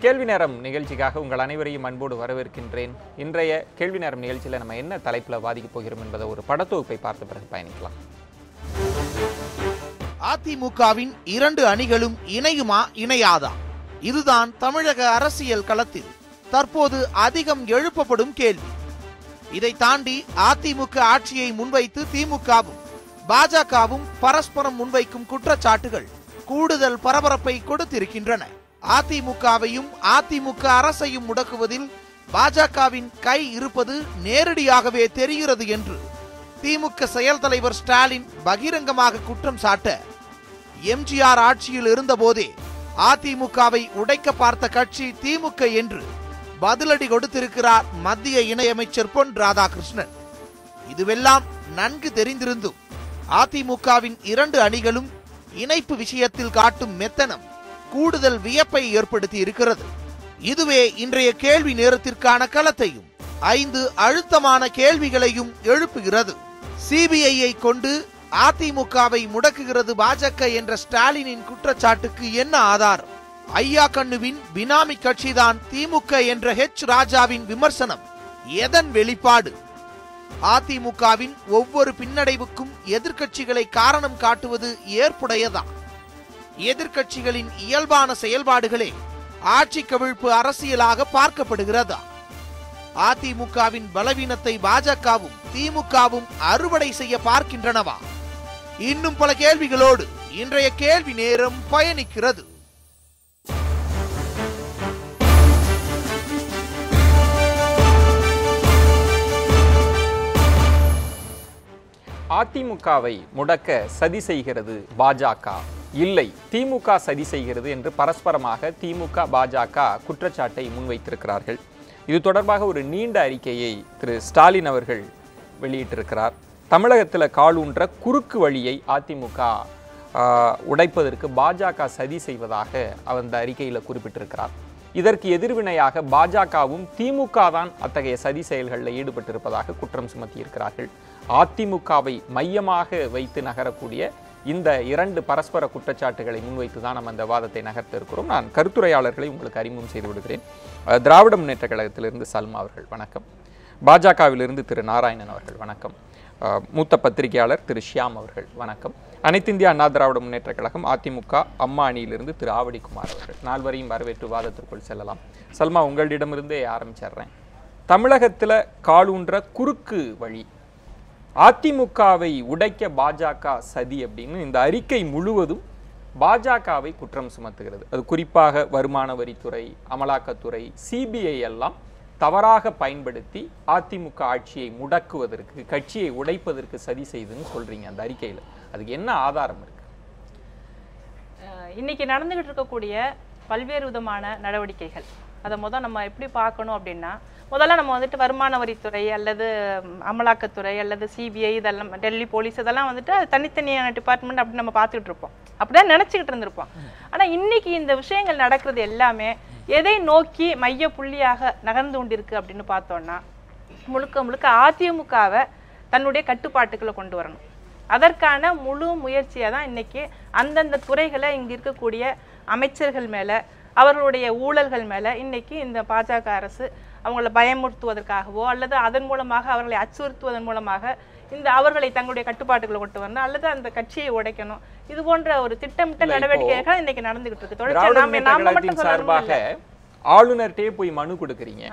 கேள்வி நேரம் நிகழ்ச்சிக்காக உங்கள் அனைவரையும் அன்போடு வரவேற்கின்றேன். இன்றைய கேள்வி நேரம் நிகழ்ச்சியில் நம்ம என்ன தலைப்பில் வாதிக்கப் போகிறோம் என்பதை ஒரு படத்தொகுப்பை பார்த்த பிறகு பயணிக்கலாம். அதிமுகவின் 2 அணிகளும் இணையுமா இணையாதா? இதுதான் தமிழக அரசியல் களத்தில் தற்போது அதிகம் எழுப்பப்படும் கேள்வி. இதை தாண்டி அதிமுக ஆட்சியை முன்வைத்து திமுகவும் பாஜகவும் பரஸ்பரம் முன்வைக்கும் குற்றச்சாட்டுகள் கூடுதல் பரபரப்பை கொடுத்திருக்கின்றன. அதிமுகவையும் அதிமுக அரசையும் முடக்குவதில் பாஜகவின் கை இருப்பது நேரடியாகவே தெரிகிறது என்று திமுக செயல் தலைவர் ஸ்டாலின் பகிரங்கமாக குற்றம் சாட்ட, எம்ஜிஆர் ஆட்சியில் இருந்தபோதே அதிமுகவை உடைக்க பார்த்த கட்சி திமுக என்று பதிலடி கொடுத்திருக்கிறார் மத்திய இணையமைச்சர் பொன் ராதாகிருஷ்ணன். இதுவெல்லாம் நன்கு தெரிந்திருந்தும் அதிமுகவின் 2 அணிகளும் இணைப்பு விஷயத்தில் காட்டும் மெத்தனம் கூடுதல் வியப்பை ஏற்படுத்தி இருக்கிறது. இதுவே இன்றைய கேள்வி நேரத்திற்கான களத்தையும் 5 அழுத்தமான கேள்விகளையும் எழுப்புகிறது. சிபிஐயை கொண்டு அதிமுகவை முடக்குகிறது பாஜக என்ற ஸ்டாலினின் குற்றச்சாட்டுக்கு என்ன ஆதாரம்? ஐயா கண்ணுவின் பினாமி கட்சிதான் திமுக என்ற ஹெச் ராஜாவின் விமர்சனம் எதன் வெளிப்பாடு? அதிமுகவின் ஒவ்வொரு பின்னடைவுக்கும் எதிர்க்கட்சிகளை காரணம் காட்டுவது ஏற்புடையதா? எதிர்க்கட்சிகளின் இயல்பான செயல்பாடுகளே ஆட்சி கவிழ்ப்பு அரசியலாக பார்க்கப்படுகிறதா? அதிமுகவின் பலவீனத்தை பாஜகவும் திமுகவும் அறுவடை செய்ய பார்க்கின்றனவா? இன்னும் பல கேள்விகளோடு இன்றைய கேள்வி நேரம் பயணிக்கிறது. அதிமுகவை முடக்க சதி செய்கிறது பாஜக, இல்லை திமுக சதி செய்கிறது என்று பரஸ்பரமாக திமுக பாஜக குற்றச்சாட்டை முன்வைத்திருக்கிறார்கள். இது தொடர்பாக ஒரு நீண்ட அறிக்கையை திரு ஸ்டாலின் அவர்கள் வெளியிட்டிருக்கிறார். தமிழகத்தில் காலூன்ற குறுக்கு வழியை அதிமுக உடைப்பதற்கு பாஜக சதி செய்வதாக அந்த அறிக்கையில் குறிப்பிட்டிருக்கிறார். இதற்கு எதிர்வினையாக பாஜகவும் திமுக தான் அத்தகைய சதி செயல்களில் ஈடுபட்டிருப்பதாக குற்றம் சுமத்தியிருக்கிறார்கள். அதிமுகவை மையமாக வைத்து நகரக்கூடிய இந்த 2 பரஸ்பர குற்றச்சாட்டுகளை முன்வைத்து தான் நம்ம இந்த வாதத்தை நகர்த்த இருக்கிறோம். நான் கருத்துரையாளர்களை உங்களுக்கு அறிமுகம் செய்து விடுகிறேன். திராவிட முன்னேற்ற கழகத்திலிருந்து சல்மா அவர்கள் வணக்கம். பாஜகவிலிருந்து திரு நாராயணன் அவர்கள் வணக்கம். மூத்த பத்திரிகையாளர் திரு ஷியாம் அவர்கள் வணக்கம். அனைத்து இந்திய அண்ணா திராவிட முன்னேற்ற கழகம் அதிமுக அம்மா அணியிலிருந்து திரு ஆவடிக்குமார் அவர்கள். 4 வரையும் வரவேற்று வாதத்திற்குள் செல்லலாம். சல்மா, உங்களிடமிருந்தே ஆரம்பிச்சிடுறேன். தமிழகத்தில் காலூன்ற குறுக்கு வழி, அதிமுகவை உடைக்க பாஜக சதி அப்படின்னு இந்த அறிக்கை முழுவதும் பாஜகவை குற்றம் சுமத்துகிறது. அது குறிப்பாக வருமான வரித்துறை, அமலாக்கத்துறை, சிபிஐ எல்லாம் தவறாக பயன்படுத்தி அதிமுக ஆட்சியை முடக்குவதற்கு, கட்சியை உடைப்பதற்கு சதி செய்துன்னு சொல்றீங்க அந்த அறிக்கையில். அதுக்கு என்ன ஆதாரம் இருக்கு? இன்னைக்கு நடந்துகிட்டு இருக்கக்கூடிய பல்வேறு விதமான நடவடிக்கைகள் அதை நம்ம எப்படி பார்க்கணும் அப்படின்னா, முதல்ல நம்ம வருமான வரித்துறை அல்லது அமலாக்கத்துறை அல்லது சிபிஐ இதெல்லாம், டெல்லி போலீஸ் இதெல்லாம் தனித்தனியான டிபார்ட்மெண்ட் அப்படி நம்ம பார்த்துக்கிட்டு இருப்போம், அப்படிதான் நினச்சிக்கிட்டு இருந்திருப்போம். ஆனால் இன்னைக்கு இந்த விஷயங்கள் நடக்கிறது எல்லாமே எதை நோக்கி மைய புள்ளியாக நகர்ந்து கொண்டிருக்கு அப்படின்னு பார்த்தோம்னா, முழுக்க முழுக்க அதிமுகவை தன்னுடைய கட்டுப்பாட்டுக்களை கொண்டு வரணும். அதற்கான முழு முயற்சியாக தான் இன்னைக்கு அந்தந்த துறைகளை இங்கே இருக்கக்கூடிய அமைச்சர்கள் மேலே, அவர்களுடைய ஊழல்கள் மேலே இன்னைக்கு இந்த பாஜக அரசு அவங்களை பயமுறுத்துவதற்காகவோ அல்லது அதன் மூலமாக அவர்களை அச்சுறுத்துவதன் மூலமாக அவர்களை தங்களுடைய கட்டுப்பாட்டுகளை கொண்டு வரணும் அல்லது அந்த கட்சியை உடைக்கணும், இது போன்ற ஒரு திட்டமிட்ட நடவடிக்கைகள் இன்னைக்கு நடந்துகிட்டு இருக்கு. ஆளுநர்கிட்டே போய் மனு கொடுக்குறீங்க,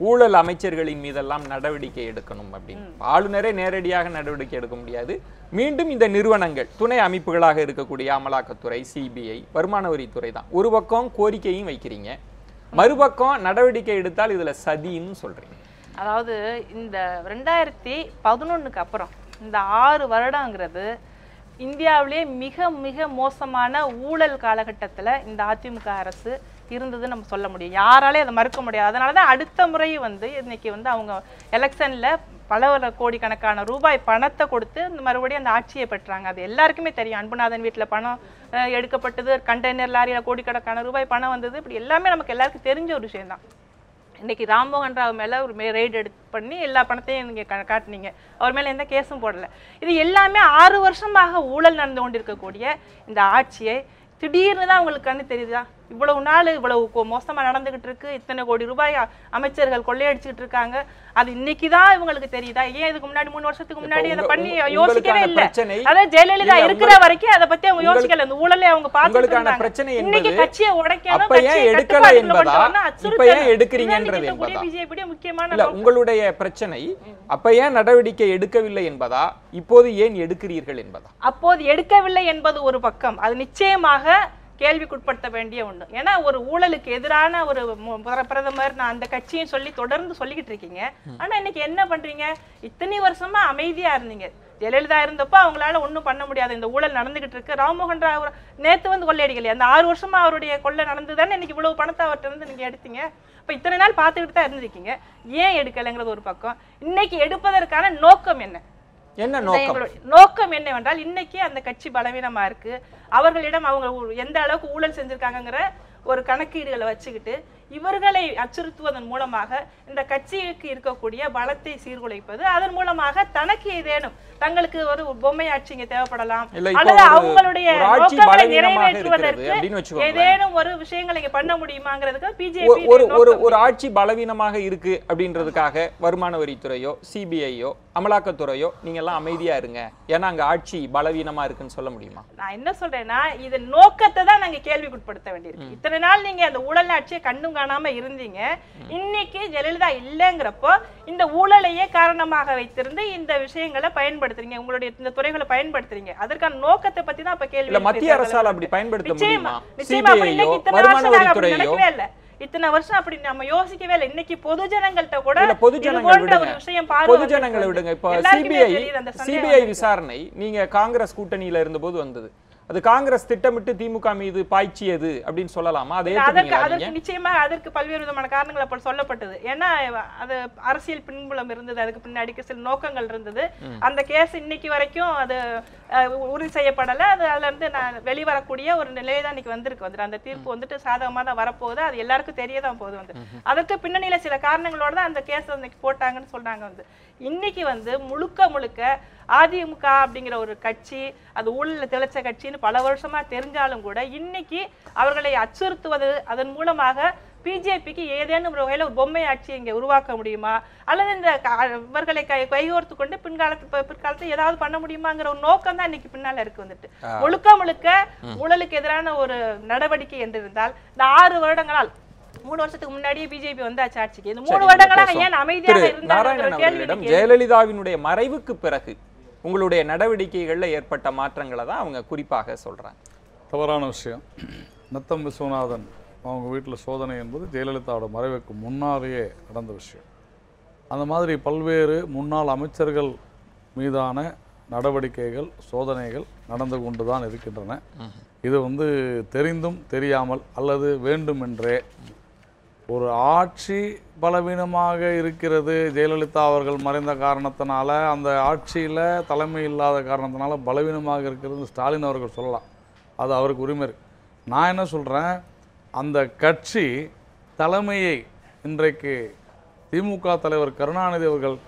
ஊழல் அமைச்சர்களின் மீதெல்லாம் நடவடிக்கை எடுக்கணும் அப்படின்னு. ஆளுநரே நேரடியாக நடவடிக்கை எடுக்க முடியாது. மீண்டும் இந்த நிறுவனங்கள், துணை அமைப்புகளாக இருக்கக்கூடிய அமலாக்கத்துறை, சிபிஐ, வருமான வரித்துறை தான் ஒரு பக்கம் கோரிக்கையும் வைக்கிறீங்க, மறுபக்கம் நடவடிக்கை எடுத்தால் இதுல சதின்னு சொல்றீங்க. அதாவது இந்த 2011க்கு அப்புறம் இந்த 6 வருடங்கிறது இந்தியாவிலே மிக மிக மோசமான ஊழல் காலகட்டத்தில் இந்த அதிமுக அரசு இருந்தது நம்ம சொல்ல முடியும். யாராலே அதை மறுக்க முடியாது. அதனால தான் அடுத்த முறை இன்னைக்கு அவங்க எலெக்ஷன்ல பல கோடிக்கணக்கான ரூபாய் பணத்தை கொடுத்து மறுபடியும் அந்த ஆட்சியை பெற்றாங்க. அது எல்லாருக்குமே தெரியும். அன்புநாதன் வீட்டில் பணம் எடுக்கப்பட்டது, கண்டெய்னர் லாரியில் கோடிக்கணக்கான ரூபாய் பணம் வந்தது, இப்படி எல்லாமே நமக்கு எல்லாருக்கும் தெரிஞ்ச ஒரு விஷயம் தான். இன்னைக்கு ராம்மோகன் ராவ் மேலே ஒரு ரெய்டு பண்ணி எல்லா பணத்தையும் நீங்கள் காட்டினீங்க, அவர் மேலே எந்த கேஸும் போடலை. இது எல்லாமே 6 வருஷமாக ஊழல் நடந்து கொண்டிருக்கக்கூடிய இந்த ஆட்சியை திடீர்னு தான் உங்களுக்கு கண்ணு தெரியுதா? இவ்வளவு நாள் இவ்வளவு மோசமா நடந்துகிட்டு இருக்கு, இத்தனை கோடி ரூபாய் அமைச்சர்கள் கொள்ளையடிச்சுட்டு இருக்காங்க, அது இன்னைக்குதான் இவங்களுக்கு தெரியுதா? ஏன் இதுக்கு முன்னாடி 3 வருஷத்துக்கு முன்னாடி அதை பண்ணி யோசிக்கவே இல்லை? அதாவது ஜெயலலிதா இருக்கிற வரைக்கும் அதை பத்தி அவங்க யோசிக்கல. இந்த ஊழலை அவங்க பார்த்துட்டு இன்னைக்கு கட்சியை உடைக்கணும், பிஜேபி முக்கியமான உங்களுடைய பிரச்சனை அப்ப ஏன் நடவடிக்கை எடுக்கவில்லை என்பதா, இப்போது ஏன் எடுக்கிறீர்கள் என்பதா? அப்போது எடுக்கவில்லை என்பது ஒரு பக்கம், அது நிச்சயமாக கேள்விக்குட்படுத்த வேண்டிய ஒன்று. ஏன்னா ஒரு ஊழலுக்கு எதிரான ஒரு பிரதமர், நான் அந்த கட்சியும் சொல்லி தொடர்ந்து சொல்லிக்கிட்டு இருக்கீங்க. ஆனா இன்னைக்கு என்ன பண்றீங்க? இத்தனை வருஷமா அமைதியா இருந்தீங்க. ஜெயலலிதா இருந்தப்போ அவங்களால ஒன்றும் பண்ண முடியாது, இந்த ஊழல் நடந்துகிட்டு இருக்கு. ராம்மோகன் ராவ் நேத்து வந்து கொள்ளையடிக்கலையே, அந்த 6 வருஷமா அவருடைய கொள்ளை நடந்துதானே இன்னைக்கு இவ்வளவு பணத்தை அவர்கிட்ட இருந்து நீங்க எடுத்தீங்க. இப்ப இத்தனை நாள் பார்த்துக்கிட்டு தான் இருந்திருக்கீங்க, ஏன் எடுக்கலைங்கிறது ஒரு பக்கம். இன்னைக்கு எடுப்பதற்கான நோக்கம் என்ன? நோக்கம் என்னவென்றால் இன்னைக்கு அந்த கட்சி பலவீனமா இருக்கு, அவர்களிடம் அவங்க எந்த அளவுக்கு ஊழல் செஞ்சிருக்காங்கிற ஒரு கணக்கீடுகளை வச்சுக்கிட்டு இவர்களை அச்சுறுத்துவதன் மூலமாக இந்த கட்சிக்கு இருக்கக்கூடிய பலத்தை சீர்குலைப்பது, அதன் மூலமாக தனக்கு ஏதேனும் தங்களுக்கு ஒரு பொம்மை ஆட்சி இங்க தேவைப்படலாம், அல்லது அவங்களுடைய நோக்கங்களை நிறைவேற்றுவதற்கு ஏதேனும் ஒரு விஷயங்களை இங்க பண்ண முடியுமாங்கிறதுக்கு பிஜேபி ஒரு ஆட்சி பலவீனமாக இருக்கு அப்படின்றதுக்காக வருமான வரித்துறையோ சிபிஐயோ அமலாக்கத்துறையோ நீங்க எல்லாம் அமைதியா இருங்க, ஏன்னா அங்க ஆட்சி பலவீனமா இருக்குன்னு சொல்ல முடியுமா? நான் என்ன சொல்றேன்னா, இது நோக்கத்தை தான் நாங்க கேள்விக்குட்படுத்த வேண்டியிருக்கு. இத்தனை நாள் நீங்க அந்த ஊழல் ஆட்சியை கண்ணும் காணாம இருந்தீங்க, இன்னைக்கு ஜெயலலிதா இல்லைங்கிறப்போ இந்த ஊழலையே காரணமாக வைத்திருந்து இந்த விஷயங்களை பயன்படுத்துறீங்க, உங்களுடைய இந்த துறைகளை பயன்படுத்துறீங்க. அதற்கான நோக்கத்தை பத்தி தான் இப்ப கேள்வி. மத்திய அரசால் அப்படி பயன்படுத்த முடியுமா? நினைக்கவே இல்லை, இத்தனை வருஷம் அப்படி நம்ம யோசிக்கவே இல்லை. இன்னைக்கு பொதுஜனங்கள்ட்ட கூட ஒரு விஷயம் பொதுஜனங்களை விடுங்க. இப்ப சிபிஐ விசாரணை நீங்க காங்கிரஸ் கூட்டணியில இருந்த போது வந்தது, அது காங்கிரஸ் திட்டமிட்டு திமுக மீது பாய்ச்சியது அப்படின்னு சொல்லலாமா? அதற்கு நிச்சயமா அதற்கு பல்வேறு விதமான காரணங்கள் அப்ப சொல்லப்பட்டது. ஏன்னா அது அரசியல் பின்புலம் இருந்தது, அதுக்கு பின்னாடி சில நோக்கங்கள் இருந்தது. அந்த கேஸ் இன்னைக்கு வரைக்கும் அது உறுதி செய்யப்படல. அது அதுல இருந்து வெளிவரக்கூடிய ஒரு நிலையை தான் இன்னைக்கு வந்திருக்கு. அந்த தீர்ப்பு வந்துட்டு சாதகமா தான் வரப்போகுது, அது எல்லாருக்கும் தெரியதான் போகுது. அதற்கு பின்னணியில சில காரணங்களோட தான் அந்த கேஸ் இன்னைக்கு போட்டாங்கன்னு சொல்றாங்க. இன்னைக்கு முழுக்க அதிமுக அப்படிங்கிற ஒரு கட்சி அது ஊழல திளைச்ச கட்சின்னு பல வருஷமா தெரிஞ்சாலும் கூட இன்னைக்கு அவர்களை அச்சுறுத்துவது, அதன் மூலமாக பிஜேபிக்கு ஏதேனும் ஒரு வகையில ஒரு பொம்மை ஆட்சி இங்க உருவாக்க முடியுமா, அல்லது இந்த இவர்களை கைகோர்த்து கொண்டு பிற்காலத்தை ஏதாவது பண்ண முடியுமாங்கிற ஒரு நோக்கம் தான் இன்னைக்கு பின்னால இருக்கு. முழுக்க ஊழலுக்கு எதிரான ஒரு நடவடிக்கை என்று இருந்தால் இந்த 6 வருடங்களால் 3 வருஷத்துக்கு முன்னாடியே பிஜேபி வந்தாச்சு ஆட்சிக்கு. இந்த 3 வருடங்களாக ஏன் அமைதியாக இருந்தாங்க? ஜெயலலிதாவினுடைய மறைவுக்கு பிறகு உங்களுடைய நடவடிக்கைகள்ல ஏற்பட்ட மாற்றங்களை தான் அவங்க குறிப்பாக சொல்றாங்க. தவறான விஷயம். நத்தம் விஸ்வநாதன் அவங்க வீட்டில் சோதனை என்பது ஜெயலலிதாவோட மறைவுக்கு முன்னாலேயே நடந்த விஷயம். அந்த மாதிரி பல்வேறு முன்னாள் அமைச்சர்கள் மீதான நடவடிக்கைகள் சோதனைகள் நடந்து கொண்டு தான் இருக்கின்றன. இது தெரிந்தும் தெரியாமல் அல்லது வேண்டுமென்றே ஒரு ஆட்சி பலவீனமாக இருக்கிறது, ஜெயலலிதா அவர்கள் மறைந்த காரணத்தினால, அந்த ஆட்சியில் தலைமை இல்லாத காரணத்தினால பலவீனமாக இருக்கிறது ஸ்டாலின் அவர்கள் சொல்லலாம், அது அவருக்கு உரிமை இருக்கு. நான் என்ன சொல்கிறேன், அந்த கட்சி தலைமையை இன்றைக்கு திமுக தலைவர் கருணாநிதி அவர்கள்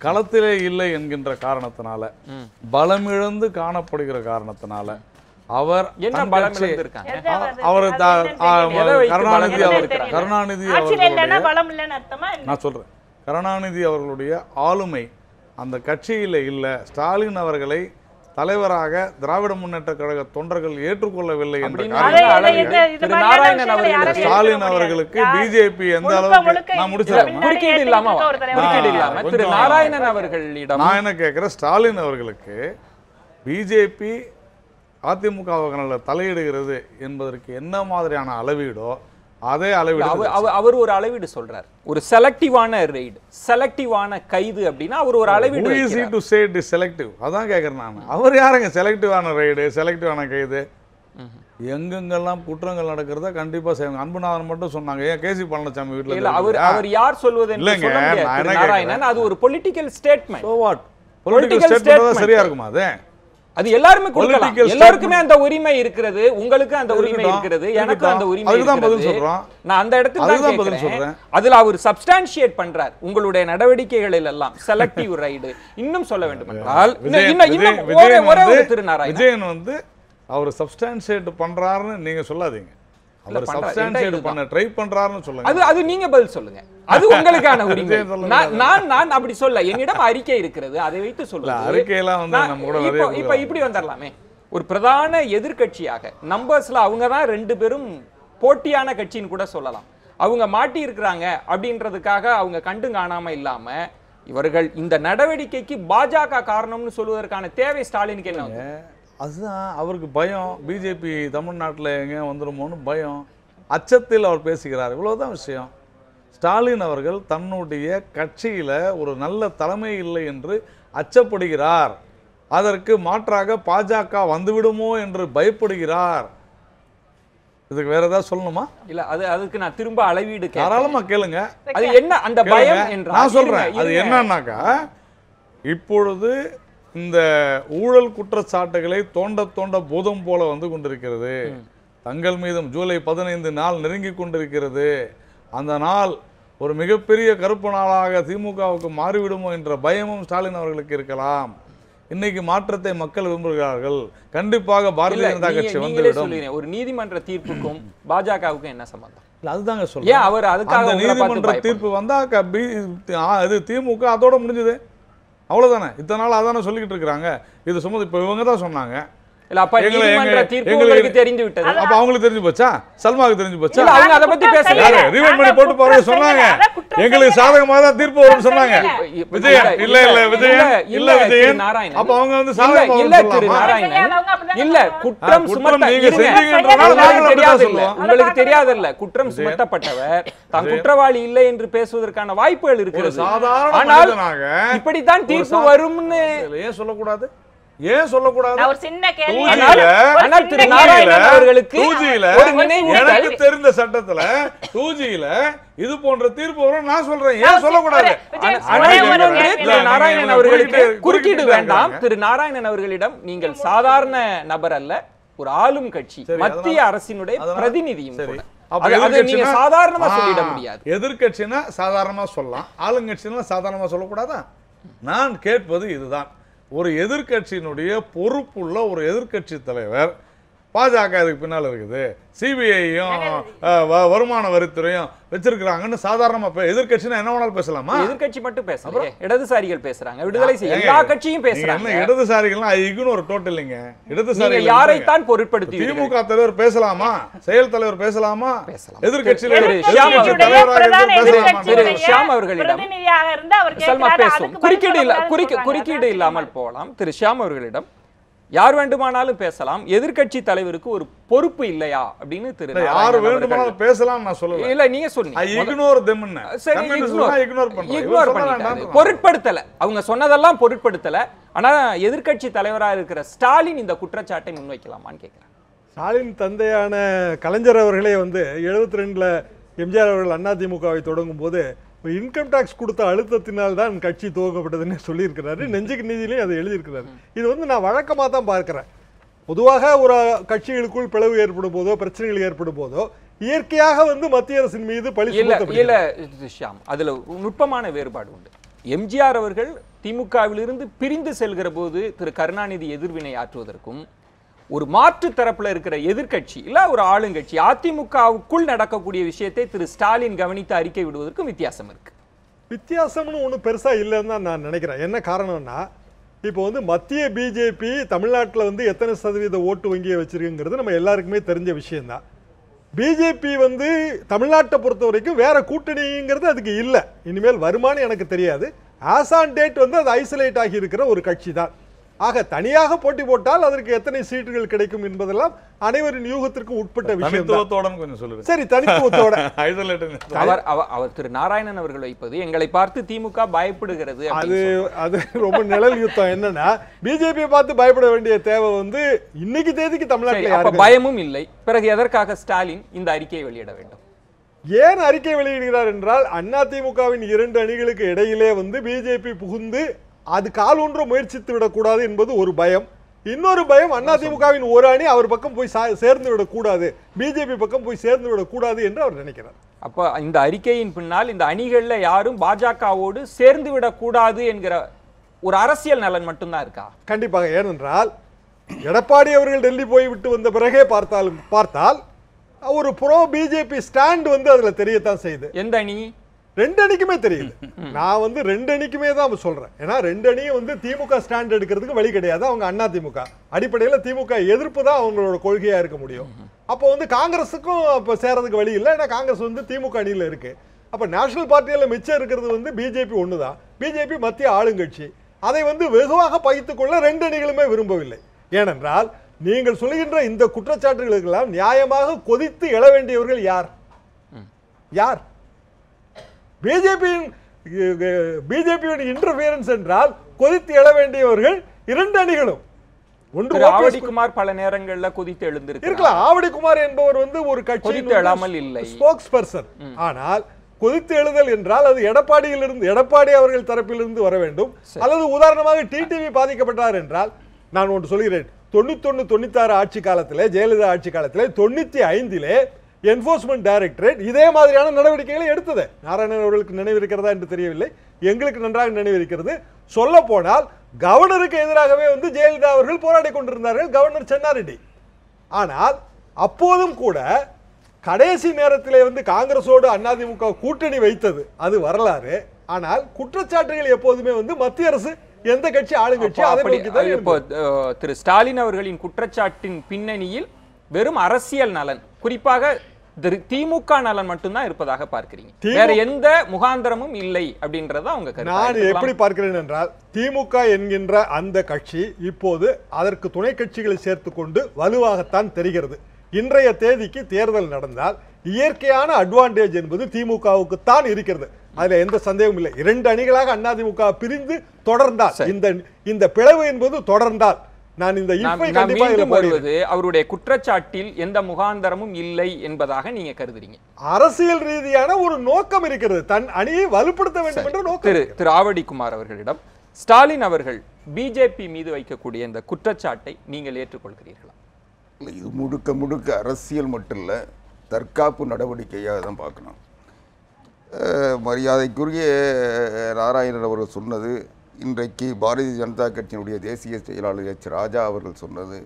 களத்திலே இல்லை என்கின்ற காரணத்தினால, பலமிழந்து காணப்படுகிற காரணத்தினால அவர் கருணாநிதி அவர்களுடைய ஆளுமை அந்த கட்சியில இல்ல, ஸ்டாலின் அவர்களை தலைவராக திராவிட முன்னேற்ற கழக தொண்டர்கள் ஏற்றுக்கொள்ளவில்லை என்ற ஸ்டாலின் அவர்களுக்கு பிஜேபி எந்த அளவுக்கு நான் என்ன கேட்கிறேன், ஸ்டாலின் அவர்களுக்கு பிஜேபி அதிமுக தலையிடுகிறது என்பதற்கு என்ன மாதிரியான அளவீடோ அதே அளவீடு அவர் ஒரு அளவீடு சொல்றார். ஒரு செலக்டிவான ரெய்டு, செலக்டிவான கைது அப்படின்னா அவர் ஒரு அளவீடு. Easy to say it is selective. அதான் கேட்கறேன் நான். அவர் யாருங்க செலக்டிவான ரெய்டு, செலக்டிவான கைது? எங்கெங்கெல்லாம் குற்றங்கள் நடக்கிறதா கண்டிப்பா செய்வாங்க. அன்புநாதன் மட்டும் சொன்னாங்க, ஏன் கேசி பழனிசாமி வீட்டுல அவர் யார் சொல்வது அது ஒரு political statement. So what? Political statement சரியா இருக்குமா? அது எல்லாருமே கொடுக்கலாம், எல்லாருக்குமே அந்த உரிமை இருக்கிறது, உங்களுக்கு அந்த உரிமை இருக்கிறது, எனக்கு அந்த உரிமை இருக்கிறது. நான் அந்த இடத்துல தான் பதில் சொல்றேன். அதுல அவர் சப்ஸ்டான்ஷியேட் பண்றார் உங்களுடைய நடவடிக்கைகளில் எல்லாம் செலக்டிவ் ரைடு. இன்னும் சொல்ல வேண்டும் என்றால் விஜயன் அவர் சப்ஸ்டான்ஷியேட் பண்றாருன்னு நீங்க சொல்லாதீங்க. அவர் சப்ஸ்டான்ஷியேட் பண்ண ட்ரை பண்றாருன்னு சொல்லுங்க. அது நீங்க பதில் சொல்லுங்க. அது உங்களுக்கான உரிமை. நான் அப்படி சொல்ல, என்னிடம் அறிக்கை இருக்கிறது, அதை வைத்து சொல்ல. அறிக்கையெல்லாம் வந்து நம்ம கூட இப்ப இப்படி வந்துடலாமே, ஒரு பிரதான எதிர்கட்சியாக நம்பர்ஸ்ல அவங்க தான் 2 பேரும் போட்டியான கட்சின்னு கூட சொல்லலாம். அவங்க மாட்டி இருக்கிறாங்க அப்படின்றதுக்காக அவங்க கண்டு காணாம இல்லாம இவர்கள் இந்த நடவடிக்கைக்கு பாஜக காரணம்னு சொல்வதற்கான தேவை ஸ்டாலினுக்கு என்ன? அதுதான் அவருக்கு பயம். பிஜேபி தமிழ்நாட்டில் எங்கே வந்துருமோன்னு பயம், அச்சத்தில் அவர் பேசுகிறார். இவ்வளவுதான் விஷயம். ஸ்டாலின் அவர்கள் தன்னுடைய கட்சியில ஒரு நல்ல தலைமை இல்லை என்று அச்சப்படுகிறார். அதற்கு மாற்றாக பாஜக வந்துவிடுமோ என்று பயப்படுகிறார். இதுக்கு வேற ஏதாவது சொல்லணுமா? இல்ல, அதுக்கு நான் திரும்ப அளவீடு தாராளமா கேளுங்க. அது என்ன அந்த பயம் என்று நான் சொல்றேன். அது என்னன்னாக்கா, இப்பொழுது இந்த ஊழல் குற்றச்சாட்டுகளை தோண்ட தோண்ட பூதம் போல வந்து கொண்டிருக்கிறது. தங்கள் மீதும் ஜூலை 15 நாள் நெருங்கி கொண்டிருக்கிறது. அந்த நாள் ஒரு மிகப்பெரிய கருப்பு நாளாக திமுகவுக்கு மாறிவிடுமோ என்ற பயமும் ஸ்டாலின் அவர்களுக்கு இருக்கலாம். இன்னைக்கு மாற்றத்தை மக்கள் விரும்புகிறார்கள். கண்டிப்பாக பாரதிய ஜனதா கட்சி வந்துவிடும். ஒரு நீதிமன்ற தீர்ப்புக்கும் பாஜகவுக்கும் என்ன சம்பந்தம்? அதுதாங்க சொல்றேன். அவர் அதுக்காக நீதிமன்ற தீர்ப்பு வந்தா அது திமுக அதோட முடிஞ்சது, அவ்வளவுதானே. இத்தனை நாள் அதானே சொல்லிக்கிட்டு இருக்கிறாங்க. இது சும்மா இப்ப இவங்க தான் சொன்னாங்க. இல்ல, அப்ப நீதிமன்ற தீர்ப்பு உங்களுக்கு தெரிந்து விட்டது. அப்ப அவங்களுக்கு தெரிஞ்சு போச்சா? சல்மாவுக்கு தெரிஞ்சு போச்சா? அவங்க அத பத்தி பேசல. ரிவைண்ட் பண்ணி போட்டு பாருங்க. சொன்னாங்க எங்களுக்கு சாதகமா தான் தீர்ப்பு வரும்னு சொன்னாங்க. விஜயன் இல்ல விஜயன் அப்ப அவங்க வந்து சாதகமா இல்ல திரு நாராயணன் இல்ல குற்றம் சுமத்த நீங்க செஞ்சீங்கன்றதால உங்களுக்கு தெரியாதல்ல. குற்றம் சுமத்தப்பட்டவர் தான் குற்றவாளி இல்லை என்று பேசுவதற்கான வாய்ப்புகள் இருக்கிறது. ஆனால் இப்படித்தான் தீர்ப்பு வரும்னு ஏன் சொல்லக்கூடாது? ஏன் சொல்லக்கூடாது? ஒரு சின்ன கேள்வி. ஆனால் திரு நாராயணன் அவர்களுக்கு ஒரு நினைவு எனக்கு தெரிந்த சட்டத்துல 2Gல இது போன்ற தீர்ப்பு வரும் நான் சொல்றேன். ஏன் சொல்லக்கூடாது? திரு நாராயணன் அவர்களுக்கு குறுக்கீடு வேண்டாம். திரு நாராயணன் அவர்களிடம் நீங்கள் சாதாரண நபர் அல்ல, ஒரு ஆளும் கட்சி மத்திய அரசினுடைய பிரதிநிதியும் கூட. அதை நீங்க சாதாரணமா சொல்லிட முடியாது. எதிர்கட்சினா சாதாரணமா சொல்லலாம், ஆளுங்கட்சினா சாதாரணமா சொல்லக்கூடாதா? நான் கேட்பது இதுதான். ஒரு எதிர்கட்சியினுடைய பொறுப்புள்ள ஒரு எதிர்கட்சி தலைவர் பாஜக இதுக்கு பின்னால் இருக்குது, சிபிஐயும் வருமான வரித்துறையும் வச்சிருக்காங்கன்னு சாதாரணமா எதிர்கட்சினா என்ன வேணாலும் பேசலாமா? எதிர்கட்சி மட்டும் பேசலாம், இடதுசாரிகள் பேசுறாங்க, விடுதலை செய்ய எல்லா கட்சியும் பேசுறாங்க. இடதுசாரிகள்னா இக்னோர் டோட்டலிங்க. இடதுசாரிகள் யாரைத்தான் பொருட்படுத்தி திமுக தலைவர் பேசலாமா? செயல் தலைவர் பேசலாமா? எதிர்கட்சியில் ஷியாம் அவர்களிடம் குறுக்கீடு இல்லாமல் போகலாம். திரு ஷியாம் அவர்களிடம் யார் வேண்டுமானாலும் பேசலாம், எதிர்கட்சி தலைவருக்கு ஒரு பொறுப்பு இல்லையா அப்படின்னு திரு யார் வேண்டுமானாலும் பேசலாம் நான் சொல்லுவேன். இல்ல நீங்க சொன்னீங்க இக்னோர் them ன்னு. இக்னோர் பண்ணிட்டாங்க, பொருட்படுத்தல. அவங்க சொன்னதெல்லாம் பொருட்படுத்தல. ஆனா எதிர்கட்சி தலைவராக இருக்கிற ஸ்டாலின் இந்த குற்றச்சாட்டை முன்வைக்கலாமான்னு கேட்கிறேன். ஸ்டாலின் தந்தையான கலைஞர் அவர்களே வந்து 72ல எம்ஜிஆர் அவர்கள் அதிமுகவை தொடங்கும் போது இன்கம் டாக்ஸ் கொடுத்த அழுத்தத்தினால் தான் கட்சி துவங்கப்பட்டதுன்னு சொல்லியிருக்கிறாரு. நெஞ்சுக்கு நீதியிலையும் அதை எழுதியிருக்கிறாரு. இது வந்து நான் வழக்கமாக தான் பார்க்கிறேன். பொதுவாக ஒரு கட்சிகளுக்குள் பிளவு ஏற்படும் போதோ பிரச்சனைகள் ஏற்படும் போதோ இயற்கையாக வந்து மத்திய அரசின் மீது பழி சுமத்தப்படுகிறது. ஷியாம், அதுல நுட்பமான வேறுபாடு உண்டு. எம்ஜிஆர் அவர்கள் திமுகவிலிருந்து பிரிந்து செல்கிற போது திரு கருணாநிதி எதிர்வினை ஆற்றுவதற்கும் ஒரு மாற்று தரப்புல இருக்கிற எதிர்கட்சி இல்ல ஒரு ஆளுங்கட்சி அதிமுகவுக்குள் நடக்கக்கூடிய விஷயத்தை திரு ஸ்டாலின் கவனித்து அறிக்கை விடுவதற்கும் வித்தியாசம் இருக்கு. வித்தியாசம்னு ஒன்றும் பெருசா இல்லைன்னு தான் நான் நினைக்கிறேன். என்ன காரணம்னா, இப்போ வந்து மத்திய பிஜேபி தமிழ்நாட்டில் வந்து எத்தனை சதவீத ஓட்டு வங்கியை வச்சிருக்குங்கிறது நம்ம எல்லாருக்குமே தெரிஞ்ச விஷயம்தான். பிஜேபி வந்து தமிழ்நாட்டை பொறுத்த வரைக்கும் வேற கூட்டணிங்கிறது அதுக்கு இல்லை. இனிமேல் வருமானு எனக்கு தெரியாது. ஆஸ் ஆன் டேட் வந்து அது ஐசோலேட் ஆகி இருக்கிற ஒரு கட்சி தான். ஆக தனியாக போட்டி போட்டால் அதற்கு எத்தனை சீட்டுகள் கிடைக்கும் என்பதெல்லாம் அனைவரின் யூகத்திற்கு உட்பட்ட விஷயம். சரி, தனித்துவத்தோட அவர் திரு நாராயணன் அவர்கள் வைப்பது எங்களை பார்த்து திமுக பயப்படுகிறது. அது ரொம்ப நிழல் யுத்தம். என்னன்னா பிஜேபியை பார்த்து பயப்பட வேண்டிய தேவை வந்து இன்னைக்கு தேதிக்கு தமிழ்நாட்டில் பயமும் இல்லை. பிறகு எதற்காக ஸ்டாலின் இந்த அறிக்கையை வெளியிட வேண்டும்? ஏன் அறிக்கை வெளியிடுகிறார் என்றால் அதிமுகவின் 2 அணிகளுக்கு இடையிலே வந்து பிஜேபி புகுந்து அது கால் ஒன்ற முயற்சித்து விடக்கூடாது என்பது ஒரு பயம். இன்னொரு பயம், அதிமுகவின் ஒரு அணி அவர் பக்கம் போய் சேர்ந்து விடக்கூடாது, பிஜேபி பக்கம் போய் சேர்ந்து விடக்கூடாது என்று அவர் நினைக்கிறார். அப்ப இந்த அறிக்கையின் பின்னால் இந்த அணிகள்ல யாரும் பாஜகவோடு சேர்ந்து விடக்கூடாது என்கிற ஒரு அரசியல் நலன் மட்டும்தான் இருக்கா? கண்டிப்பாக. ஏனென்றால் எடப்பாடி அவர்கள் டெல்லி போய் விட்டு வந்த பிறகே பார்த்தால் ஒரு ப்ரோ பிஜேபி ஸ்டாண்ட் வந்து அதுல தெரியத்தான் செய்யுது. எந்த அணி? ரெண்டு அணிக்குமே தெரியுது. நான் வந்து ரெண்டு அணிக்குமே தான் சொல்றேன். ஏன்னா ரெண்டு அணியும் வந்து திமுக ஸ்டாண்ட் எடுக்கிறதுக்கு வழி கிடையாது. அவங்க அண்ணா திமுக அடிப்படையில் திமுக எதிர்ப்பு தான் அவங்களோட கொள்கையா இருக்க முடியும். அப்போ வந்து காங்கிரஸுக்கும் அப்போ சேரதுக்கு வழி இல்லை. ஏன்னா காங்கிரஸ் வந்து திமுக அணியில் இருக்கு. அப்போ நேஷனல் பார்ட்டியில் மிச்சம் இருக்கிறது வந்து பிஜேபி ஒன்று தான். பிஜேபி மத்திய ஆளுங்கட்சி. அதை வந்து வெகுவாக பகித்துக் கொள்ள ரெண்டு அணிகளுமே விரும்பவில்லை. ஏனென்றால் நீங்கள் சொல்கின்ற இந்த குற்றச்சாட்டுகளுக்கெல்லாம் நியாயமாக கொதித்து எழ வேண்டியவர்கள் யார்? யார்? பிஜேபியின் இன்டர்ஃபியரன்ஸ் என்றால் கொதித்து எழ வேண்டியவர்கள் இரண்டு அணிகளும். ஒன்று ஆவடிக்குமார் பல நேரங்களில் கொதித்து எழுந்திருக்கலாம். ஆவடிக்குமார் என்பவர் வந்து ஒரு கட்சி எழாமல் இல்லை, ஸ்போக்ஸ் பர்சன். ஆனால் கொதித்து எழுதல் என்றால் அது எடப்பாடி அவர்கள் தரப்பிலிருந்து வர வேண்டும். அல்லது உதாரணமாக டிடிவி பாதிக்கப்பட்டார் என்றால் நான் ஒன்று சொல்கிறேன். 91-96 ஆட்சி காலத்திலே, ஜெயலலிதா ஆட்சி காலத்திலே, 95 என்ஃபோர்ஸ்மெண்ட் டைரக்டரேட் இதே மாதிரியான நடவடிக்கைகளை எடுத்தது. நாராயணன் அவர்களுக்கு நினைவு இருக்கிறதா என்று தெரியவில்லை. எங்களுக்கு நன்றாக நினைவு இருக்கிறது. சொல்ல போனால் கவர்னருக்கு எதிராகவே வந்து ஜெயலலிதா அவர்கள் போராடி கொண்டிருந்தார்கள், கவர்னர் சென்னாரெட்டி. ஆனால் அப்போதும் கூட கடைசி நேரத்திலே வந்து காங்கிரஸோடு அதிமுக கூட்டணி வைத்தது அது வரலாறு. ஆனால் குற்றச்சாட்டுகள் எப்போதுமே வந்து மத்திய அரசு எந்த கட்சி ஆளுங்கட்சி அதை நோக்கி தான். திரு ஸ்டாலின் அவர்களின் குற்றச்சாட்டின் பின்னணியில் வெறும் அரசியல் நலன், குறிப்பாக திமுக நலன் மட்டும்தான் இருப்பதாக பார்க்கிறீங்க, வேற எந்த முகாந்திரமும் இல்லை அப்படின்றத அவங்க கருத்து. நான் எப்படி பார்க்கிறேன் என்றால் திமுக என்கின்ற அந்த கட்சி இப்போது அதற்கு துணை கட்சிகளை சேர்த்துக் கொண்டு வலுவாகத்தான் தெரிகிறது. இன்றைய தேதிக்கு தேர்தல் நடந்தால் இயற்கையான அட்வான்டேஜ் என்பது திமுகவுக்கு தான் இருக்கிறது. அதுல எந்த சந்தேகமும் இல்லை. இரண்டு அணிகளாக அதிமுக பிரிந்து தொடர்ந்தால், இந்த பிளவு என்பது தொடர்ந்தால், நான் இந்த வருவது அவருடைய குற்றச்சாட்டில் எந்த முகாந்தரமும் இல்லை என்பதாக நீங்க கருதுறீங்க. அரசியல் ரீதியான ஒரு நோக்கம் இருக்கிறது, தன் அணியை வலுப்படுத்த வேண்டும் என்ற நோக்கம். திரு ஆவடிக்குமார் அவர்களிடம் ஸ்டாலின் அவர்கள் பிஜேபி மீது வைக்கக்கூடிய இந்த குற்றச்சாட்டை நீங்கள் ஏற்றுக்கொள்கிறீர்களா? இது முழுக்க முழுக்க அரசியல் மட்டும் இல்லை, தற்காப்பு நடவடிக்கையாக தான் பார்க்கணும். மரியாதைக்குரிய நாராயணன் அவர்கள் சொன்னது, இன்றைக்கு பாரதிய ஜனதா கட்சியினுடைய தேசிய செயலாளர் எச் ராஜா அவர்கள் சொன்னது,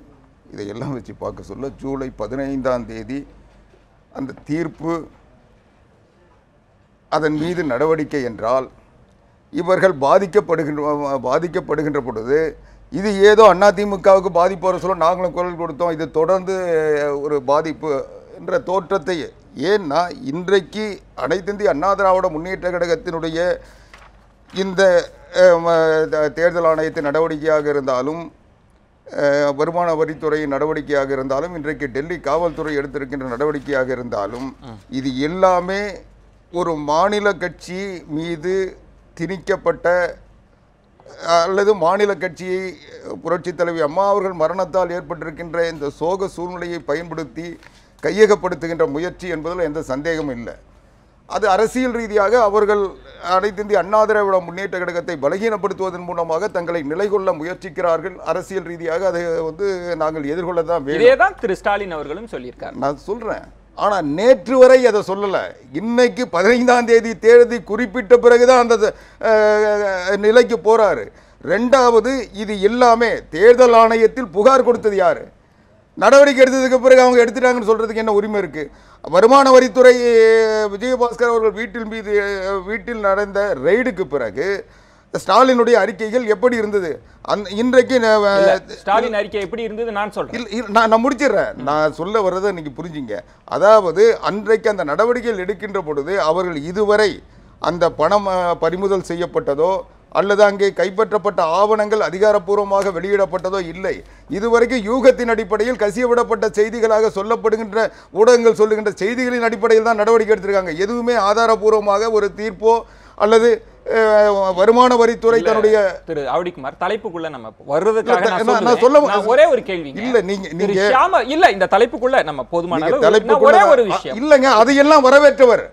இதையெல்லாம் வச்சு பார்க்க சொல்ல ஜூலை 15ஆம் தேதி அந்த தீர்ப்பு, அதன் மீது நடவடிக்கை என்றால் இவர்கள் பாதிக்கப்படுகின்ற பொழுது இது ஏதோ அதிமுகவுக்கு பாதிப்பு வர சொல்ல நாங்களும் குரல் கொடுத்தோம், இது தொடர்ந்து ஒரு பாதிப்பு என்ற தோற்றத்தை. ஏன்னா இன்றைக்கு அனைத்திந்திய அண்ணா திராவிட முன்னேற்ற கழகத்தினுடைய இந்த தேர்தல் ஆணையத்தின் நடவடிக்கையாக இருந்தாலும், வருமான வரித்துறையின் நடவடிக்கையாக இருந்தாலும், இன்றைக்கு டெல்லி காவல்துறை எடுத்திருக்கின்ற நடவடிக்கையாக இருந்தாலும், இது எல்லாமே ஒரு மாநில கட்சி மீது திணிக்கப்பட்ட அல்லது மாநில கட்சியை புரட்சித் தலைவி அம்மா அவர்கள் மரணத்தால் ஏற்பட்டிருக்கின்ற இந்த சோக சூழ்நிலையை பயன்படுத்தி கையகப்படுத்துகின்ற முயற்சி என்பதில் எந்த சந்தேகமும் இல்லை. அது அரசியல் ரீதியாக அவர்கள் அனைத்திந்திய அண்ணா திராவிட முன்னேற்ற கழகத்தை பலகீனப்படுத்துவதன் மூலமாக தங்களை நிலை கொள்ள முயற்சிக்கிறார்கள். அரசியல் ரீதியாக அதை வந்து நாங்கள் எதிர்கொள்ள தான் வேண்டும். திரு ஸ்டாலின் அவர்களும் சொல்லியிருக்காங்க. நான் சொல்றேன், ஆனால் நேற்று வரை அதை சொல்லலை. இன்னைக்கு 15ஆம் தேதி தேதி குறிப்பிட்ட பிறகுதான் அந்த நிலைக்கு போறாரு. ரெண்டாவது, இது எல்லாமே தேர்தல் ஆணையத்தில் புகார் கொடுத்தது யாரு? நடவடிக்கை எடுத்ததுக்கு பிறகு அவங்க எடுத்துட்டாங்கன்னு சொல்றதுக்கு என்ன உரிமை இருக்கு? வருமான வரித்துறை விஜயபாஸ்கர் அவர்கள் வீட்டில் நடந்த ரெய்டுக்கு பிறகு ஸ்டாலினுடைய அறிக்கைகள் எப்படி இருந்தது? இன்றைக்கு ஸ்டாலின் அறிக்கை எப்படி இருந்தது நான் சொல்றேன். நான் முடிச்சிடுறேன். நான் சொல்ல வர்றதை நீங்க புரிஞ்சுங்க. அதாவது அன்றைக்கு அந்த நடவடிக்கைகள் எடுக்கின்ற பொழுது அவர்கள் இதுவரை அந்த பணம் பறிமுதல் செய்யப்பட்டதோ அல்லது அங்கே கைப்பற்றப்பட்ட ஆவணங்கள் அதிகாரப்பூர்வமாக வெளியிடப்பட்டதோ இல்லை. இதுவரைக்கும் யூகத்தின் அடிப்படையில் கசியவிடப்பட்ட செய்திகளாக சொல்லப்படுகின்ற ஊடகங்கள் சொல்லுகின்ற செய்திகளின் அடிப்படையில் தான் நடவடிக்கை எடுத்திருக்காங்க. எதுவுமே ஆதாரபூர்வமாக ஒரு தீர்ப்போ அல்லது வருமான வரித்துறை தன்னுடைய திரு ஆவடிக்குமார் தலைப்புக்குள்ள நம்ம வர்றதுக்காக நான் சொல்ல ஒரே ஒரு கேள்வி. இல்ல நீங்க இல்ல இந்த தலைப்புக்குள்ள நம்ம போதுமான ஒரே ஒரு விஷயம் இல்லங்க, அதையெல்லாம் வரவேற்றவர்.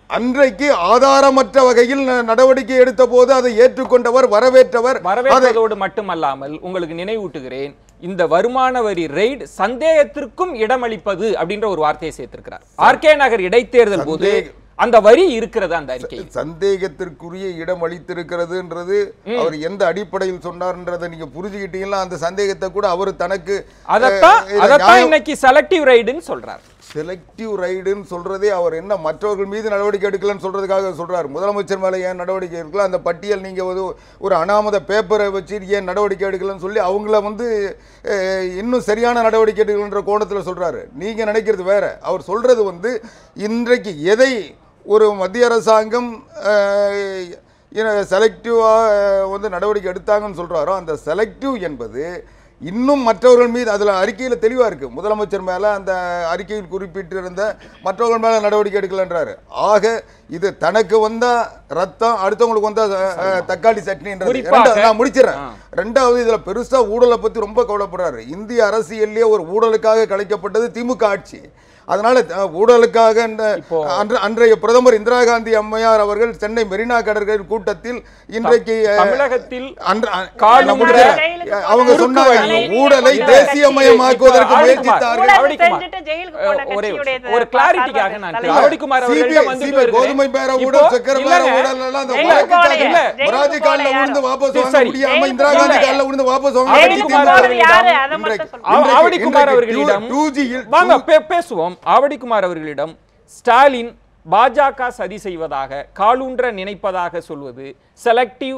அன்றைக்கு ஆதாரமற்ற வகையில் நடவடிக்கை எடுத்த போது அதை ஏற்றுக்கொண்டவர், வரவேற்றதோடு மட்டுமல்லாமல் உங்களுக்கு நினைவூட்டுகிறேன், இந்த வருமான வரி ரெய்டு சந்தேகத்திற்கும் இடமளிப்பது அப்படின்ற ஒரு வார்த்தையை சேர்த்திருக்கிறார். ஆர்கே நகர் இடைத்தேர்தல் போது அந்த வரி இருக்கிறது, அந்த அறிக்கை சந்தேகத்திற்குரிய இடம் அளித்திருக்கிறதுன்றது அவர் எந்த அடிப்படையில் சொன்னார்ன்றதை நீங்க புரிஞ்சுக்கிட்டீங்களா? அந்த சந்தேகத்தை கூட அவர் தனக்கு அதைத்தான் இன்னைக்கு செலக்டிவ் ரைடுன்னு சொல்றார். செலக்டிவ் ரைடுன்னு சொல்றதே அவர் என்ன மற்றவர்கள் மீது நடவடிக்கை எடுக்கலன்னு சொல்றதுக்காக சொல்றாரு. முதலமைச்சர் மேலே ஏன் நடவடிக்கை எடுக்கல, அந்த பட்டியல் நீங்க ஒரு அனாமத பேப்பரை வச்சு ஏன் நடவடிக்கை எடுக்கலன்னு சொல்லி அவங்கள இன்னும் சரியான நடவடிக்கை எடுக்கலன்ற கோணத்தில் சொல்றாரு. நீங்க நினைக்கிறது வேற. அவர் சொல்றது இன்றைக்கு எதை ஒரு மத்திய அரசாங்கம் செலக்டிவாக நடவடிக்கை எடுத்தாங்கன்னு சொல்றாரோ அந்த செலக்டிவ் என்பது இன்னும் மற்றவர்கள் மீது அதில் அறிக்கையில் தெளிவாக இருக்குது. முதலமைச்சர் மேலே அந்த அறிக்கையில் குறிப்பிட்டிருந்த மற்றவர்கள் மேலே நடவடிக்கை எடுக்கலன்றாரு. ஆக இது தனக்கு வந்தால் ரத்தம், அடுத்தவங்களுக்கு வந்தால் தக்காளி சட்னின்றது. நான் முடிச்சிடறேன். ரெண்டாவது, இதில் பெருசாக ஊழலை பற்றி ரொம்ப கவலைப்படுறாரு. இந்திய அரசியல்லே ஒரு ஊழலுக்காக கலைக்கப்பட்டது திமுக ஆட்சி. அதனால ஊழலுக்காக அன்றைய பிரதமர் இந்திரா காந்தி அம்மையார் அவர்கள் சென்னை மெரினா கடற்கரை கூட்டத்தில் இன்றைக்கு தமிழகத்தில் அவங்க சொன்னாங்க ஊழலை தேசியமயமாக்குவதற்கு முயற்சித்தார்கள். ஒரு கிளாரிட்டிக்காக நான் கோதுமை பேர ஊழல், சக்கரை பேர ஊழல் எல்லாம் அந்த மராஜி காலில் விழுந்து வாபஸ் வாங்க முடியாம இந்திரா காந்தி காலில் விழுந்து வாபஸ் வாங்க ஆவடிக்குமார் அவர்களிடம் பேசுவோம். ஆவடிக்குமார் அவர்களிடம் ஸ்டாலின் பாஜக சதி செய்வதாக, காலூன்ற நினைப்பதாக சொல்வது, செலக்டிவ்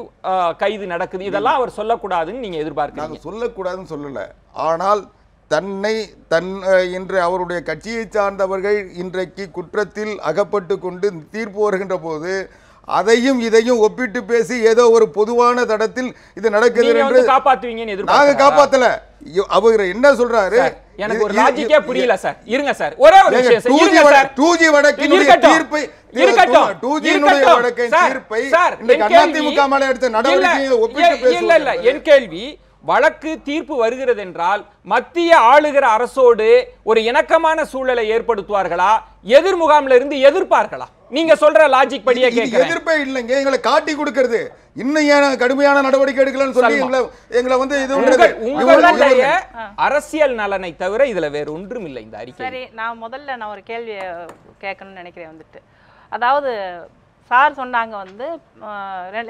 கைது நடக்குது, இதெல்லாம் அவர் சொல்லக்கூடாதுன்னு நீங்க எதிர்பார்க்கிறீங்க? சொல்லக்கூடாதுன்னு சொல்லல. ஆனால் இன்று அவருடைய கட்சியை சார்ந்தவர்கள் இன்றைக்கு குற்றத்தில் அகப்பட்டு கொண்டு தீர்ப்பு வருகின்ற போது அதையும் இதையும் ஒப்பிட்டு பேசி ஏதோ ஒரு பொதுவான தடத்தில் இது நடக்குது என்று காப்பாத்துவீங்கன்னு நாங்க காப்பாத்தல. அவர் என்ன சொல்றாரு எனக்கு ஒரு லாஜிக்கே புரியல சார். இருங்க சார், ஒரே ஒரு விஷயம் சார். இருங்க சார். 2G வழக்கினுடைய தீர்ப்பை இருக்கட்டும். 2G வழக்கின் தீர்ப்பை இன்னைக்கு அதிமுக மேல எடுத்த நடவடிக்கையை ஒப்பிட்டு பேசுறாரு. இல்ல என் கேள்வி, வழக்கு தீர்ப்பு வருகிறது என்றால் மத்திய ஆளுகிற அரசோடு ஒரு இணக்கமான சூழலை ஏற்படுத்துவார்களா, எதிர் முகாம்ல இருந்து எதிர்ப்பார்களா? நீங்க சொல்ற லாஜிக் படியே கேக்குறேன். எதிர்ப்பே இல்லைங்க, எங்களை காட்டி கொடுக்கிறது. இன்னும் ஏன் கடுமையான நடவடிக்கை எடுக்கலன்னு சொல்லி எங்களை உங்களுடைய அரசியல் நலனை தவிர இதுல வேற ஒன்றும் இல்லை இந்த அறிக்கை. சரி, நான் முதல்ல ஒரு கேள்வி கேட்கணும்னு நினைக்கிறேன். அதாவது சார் சொன்னாங்க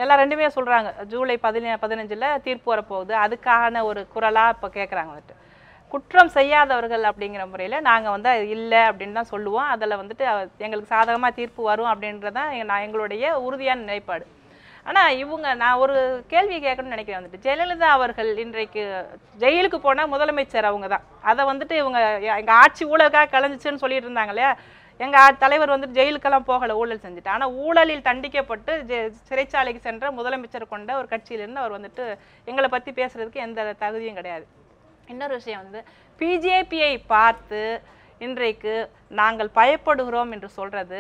எல்லாம் ரெண்டுமே சொல்றாங்க, ஜூலை 15 தீர்ப்பு வரப்போகுது, அதுக்கான ஒரு குரலா இப்ப கேட்குறாங்க. குற்றம் செய்யாதவர்கள் அப்படிங்கிற முறையில் நாங்கள் இல்லை அப்படின்னு தான் சொல்லுவோம். அதில் எங்களுக்கு சாதகமாக தீர்ப்பு வரும் அப்படின்றதான் எங்களுடைய உறுதியான நிலைப்பாடு. ஆனால் நான் ஒரு கேள்வி கேட்கணும்னு நினைக்கிறேன். ஜெயலலிதா அவர்கள் இன்றைக்கு ஜெயிலுக்கு போனால் முதலமைச்சர் அவங்க தான். அதை இவங்க எங்கள் ஆட்சி ஊழலுக்காக கலைஞ்சிச்சுன்னு சொல்லிட்டு இருந்தாங்க இல்லையா. எங்கள் தலைவர் ஜெயிலுக்கெல்லாம் போகலை, ஊழல் செஞ்சுட்டு. ஆனால் ஊழலில் தண்டிக்கப்பட்டு சிறைச்சாலைக்கு சென்ற முதலமைச்சர் கொண்ட ஒரு கட்சியிலிருந்து அவர் எங்களை பற்றி பேசுறதுக்கு எந்த தகுதியும் கிடையாது. இன்னொரு விஷயம் பிஜேபியை பார்த்து இன்றைக்கு நாங்கள் பயப்படுகிறோம் என்று சொல்றது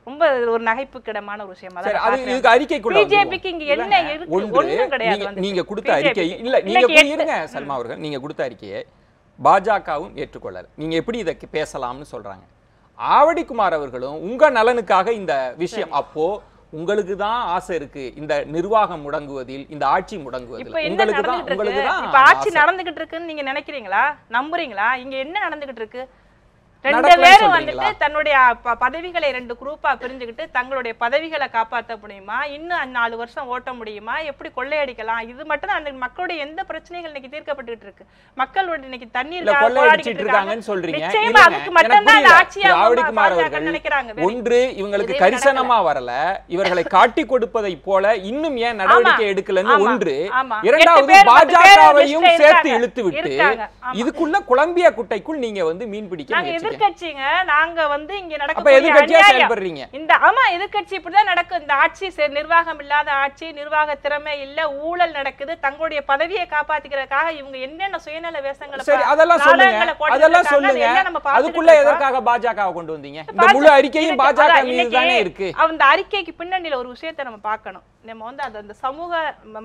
ரொம்ப ஒரு நகைப்புக்கிடமான ஒரு விஷயம். பிஜேபிக்கு இங்க என்ன இருக்கு? ஒண்ணும் கிடையாது. நீங்க கொடுத்த அறிக்கை இல்ல, நீங்க இருங்க சல்மா அவர்கள், நீங்க கொடுத்த அறிக்கையை பாஜகவும் ஏற்றுக்கொள்ளல. நீங்க எப்படி இதை பேசலாம்னு சொல்றாங்க. ஆவடிக்குமார் அவர்களும் உங்க நலனுக்காக இந்த விஷயம், அப்போ உங்களுக்கு தான் ஆசை இருக்கு இந்த நிர்வாகம் முடங்குவதில், இந்த ஆட்சி முடங்குவதில். உங்களுக்கு தான் இப்ப ஆட்சி நடந்துகிட்டு இருக்குன்னு நீங்க நினைக்கிறீங்களா? நம்புறீங்களா? இங்க என்ன நடந்துகிட்டு இருக்கு? ரெண்டு பேரும் தன்னுடைய பதவிகளை 2 குரூப்பா பிரிஞ்சுக்கிட்டு தங்களுடைய பதவிகளை காப்பாற்ற முடியுமா? இன்னும் 4 வருஷம் ஓட்ட முடியுமா? எப்படி கொள்ளையடிக்கலாம்? இது மட்டும் அந்த மக்களுடைய எந்த பிரச்சனைகள் இன்னைக்கு தீர்க்கப்பட்டு இருக்கு? மக்களுடைய இன்னைக்கு தண்ணீர் நிச்சயமா அதுக்கு மட்டும் தான் இந்த ஆட்சியை நினைக்கிறாங்க. ஒன்று, இவங்களுக்கு கரிசனமா வரல, இவர்களை காட்டி கொடுப்பதை போல இன்னும் ஏன் நடவடிக்கை எடுக்கலன்னு ஒன்று. இரண்டாவது, பாஜகவையும் சேர்த்து இழுத்து விட்டு இதுக்குள்ள குழம்பிய குட்டைக்குள் நீங்க மீன் பிடிக்க எதிர்க்கட்சிங்க. நாங்க இங்க நடக்கப்படுறீங்க இந்த எதிர்க்கட்சி இப்படிதான் நடக்கும். இந்த ஆட்சி நிர்வாகம் இல்லாத ஆட்சி, நிர்வாக திறமை இல்ல, ஊழல் நடக்குது. தங்களுடைய பதவியை காப்பாத்திக்கிறதுக்காக இவங்க என்னென்ன சுயநல வேஷங்களை அதெல்லாம் சொல்லுங்க. அதுக்குள்ள எதற்காக பாஜகவை கொண்டு வந்தீங்க? இந்த முழு அறிக்கையும் பாஜக மீது தானே இருக்கு. அந்த அறிக்கைக்கு பின்னணியில ஒரு விஷயத்தை நம்ம பார்க்கணும். நம்ம அந்த சமூக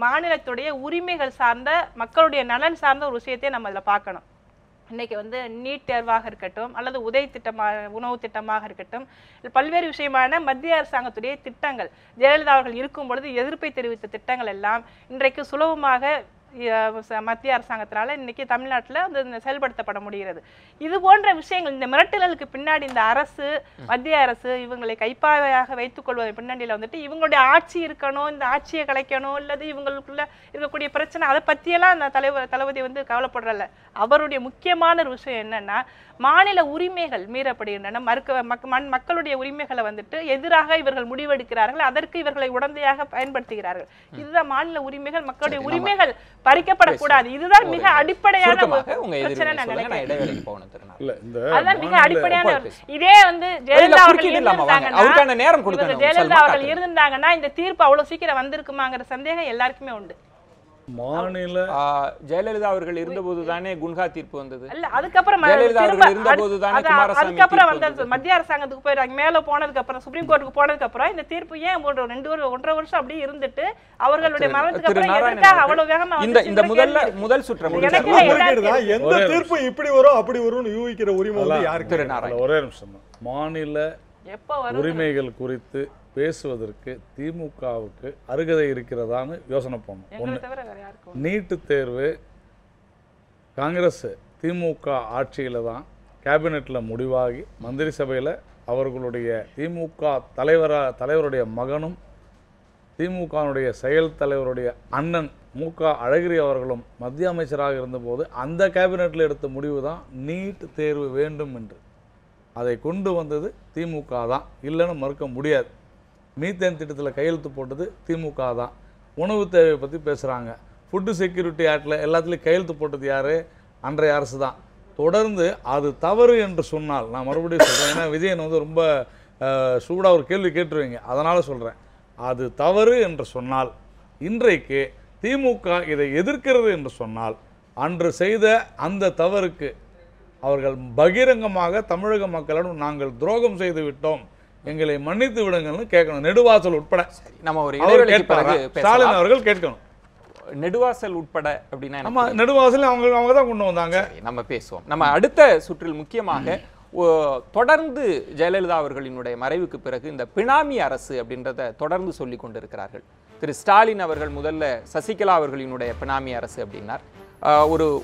மாநிலத்துடைய உரிமைகள் சார்ந்த, மக்களுடைய நலன் சார்ந்த ஒரு விஷயத்தை நம்ம அதுல பார்க்கணும். இன்னைக்கு நீட் தேர்வாக இருக்கட்டும், அல்லது உணவு திட்டமாக இருக்கட்டும், பல்வேறு விஷயமான மத்திய அரசாங்கத்துடைய திட்டங்கள், ஜெயலலிதா அவர்கள் இருக்கும் பொழுது எதிர்ப்பை தெரிவித்த திட்டங்கள் எல்லாம் இன்றைக்கு சுலபமாக மத்திய அரசாங்கத்தினால இன்னைக்கு தமிழ்நாட்டில் வந்து செயல்படுத்தப்பட முடிகிறது. இது போன்ற விஷயங்கள், இந்த மிரட்டல்களுக்கு பின்னாடி இந்த அரசு, மத்திய அரசு இவங்களை கைப்பாவையாக வைத்துக் கொள்வதை பின்னாடியில் வந்துட்டு இவங்களுடைய ஆட்சி இருக்கணும், இந்த ஆட்சியை கலைக்கணும், இல்லது இவங்களுக்குள்ள இருக்கக்கூடிய பிரச்சனை, அதை பற்றியெல்லாம் அந்த தளபதி வந்து கவலைப்படுறல. அவருடைய முக்கியமான ஒரு விஷயம் என்னன்னா, மாநில உரிமைகள் மீறப்படுகின்றன, மக்களுடைய உரிமைகளை வந்துட்டு எதிராக இவர்கள் முடிவெடுக்கிறார்கள், அதற்கு இவர்களை உடந்தையாக பயன்படுத்துகிறார்கள். இதுதான் மாநில உரிமைகள், மக்களுடைய உரிமைகள் பறிக்கப்படக்கூடாது. இதுதான் மிக அடிப்படையான பிரச்சனை நான் நினைக்கிறேன். அதான் மிக அடிப்படையான. இதே வந்து ஜெயலலிதா அவர்கள் இருந்தாங்கன்னா இந்த தீர்ப்பு அவ்வளவு சீக்கிரம் வந்திருக்குமாங்கிற சந்தேகம் எல்லாருக்குமே உண்டு. மாநில ஜெயலலிதா அவர்கள் இருந்தபோது தானே குன்ஹா தீர்ப்பு வந்தது. இல்ல, அதுக்கப்புறம் ஜெயலலிதா அவர்கள் இருந்தபோது தானே அதுக்கப்புறம் வந்தது மத்திய அரசாங்கத்துக்கு போயிடுறாங்க. மேல போனதுக்கு அப்புறம், சுப்ரீம் கோர்ட்டுக்கு போனதுக்கு அப்புறம் இந்த தீர்ப்பு ஏன் 1.5 வருஷம் அப்படியே இருந்துட்டு அவர்களுடைய மரணத்துக்கு அப்புறம் எதற்காக அவ்வளவு வேகமா முதல் சுற்று எந்த தீர்ப்பு இப்படி வரும் அப்படி வரும்னு யூகிக்கிற உரிமை வந்து யாருக்கு? ஒரே நிமிஷம். மாநில உரிமைகள் குறித்து பேசுவதற்கு திமுகவுக்கு அருகதை இருக்கிறதான்னு யோசனை பண்ணணும். ஒன்று, நீட்டு தேர்வு காங்கிரஸ் திமுக ஆட்சியில் தான் கேபினெட்டில் முடிவாகி மந்திரி சபையில் அவர்களுடைய திமுக தலைவருடைய மகனும் திமுகனுடைய செயல் தலைவருடைய அண்ணன் மு.க. அழகிரி அவர்களும் மத்திய அமைச்சராக இருந்தபோது அந்த கேபினெட்டில் எடுத்த முடிவு தான் நீட் தேர்வு வேண்டும் என்று. அதை கொண்டு வந்தது திமுக தான், இல்லைன்னு மறுக்க முடியாது. மீத்தேன் திட்டத்தில் கையெழுத்து போட்டது திமுக தான். உணவு தேவையை பற்றி பேசுகிறாங்க. ஃபுட்டு செக்யூரிட்டி ஆக்டில் எல்லாத்துலேயும் கையெழுத்து போட்டது யார்? அன்றைய அரசு தான். தொடர்ந்து அது தவறு என்று சொன்னால், நான் மறுபடியும் சொல்கிறேன், ஏன்னா விஜயன் வந்து ரொம்ப சூடாக ஒரு கேள்வி கேட்டுருவீங்க, அதனால் சொல்கிறேன், அது தவறு என்று சொன்னால், இன்றைக்கு திமுக இதை எதிர்க்கிறது என்று சொன்னால், அன்று செய்த அந்த தவறுக்கு அவர்கள் பகிரங்கமாக தமிழக மக்களிடம் நாங்கள் துரோகம் செய்து விட்டோம், எங்களை மன்னித்து விடுங்கள்னு கேட்கணும். நெடுவாசல் உட்பட. நம்ம ஒரு இடைவெளிக்கு பிறகு ஸ்டாலின் அவர்கள் கேட்கணும். நெடுவாசல் உட்பட அப்படின்னா நம்ம நெடுவாசல் அவங்க தான் கொண்டு வந்தாங்க. நம்ம பேசுவோம். நம்ம அடுத்த சுற்றில் முக்கியமாக தொடர்ந்து ஜெயலலிதா அவர்களினுடைய மறைவுக்கு பிறகு இந்த பினாமி அரசு அப்படின்றத தொடர்ந்து சொல்லி கொண்டிருக்கிறார்கள். திரு ஸ்டாலின் அவர்கள் முதல்ல சசிகலா அவர்களினுடைய பினாமி அரசு அப்படின்னார்.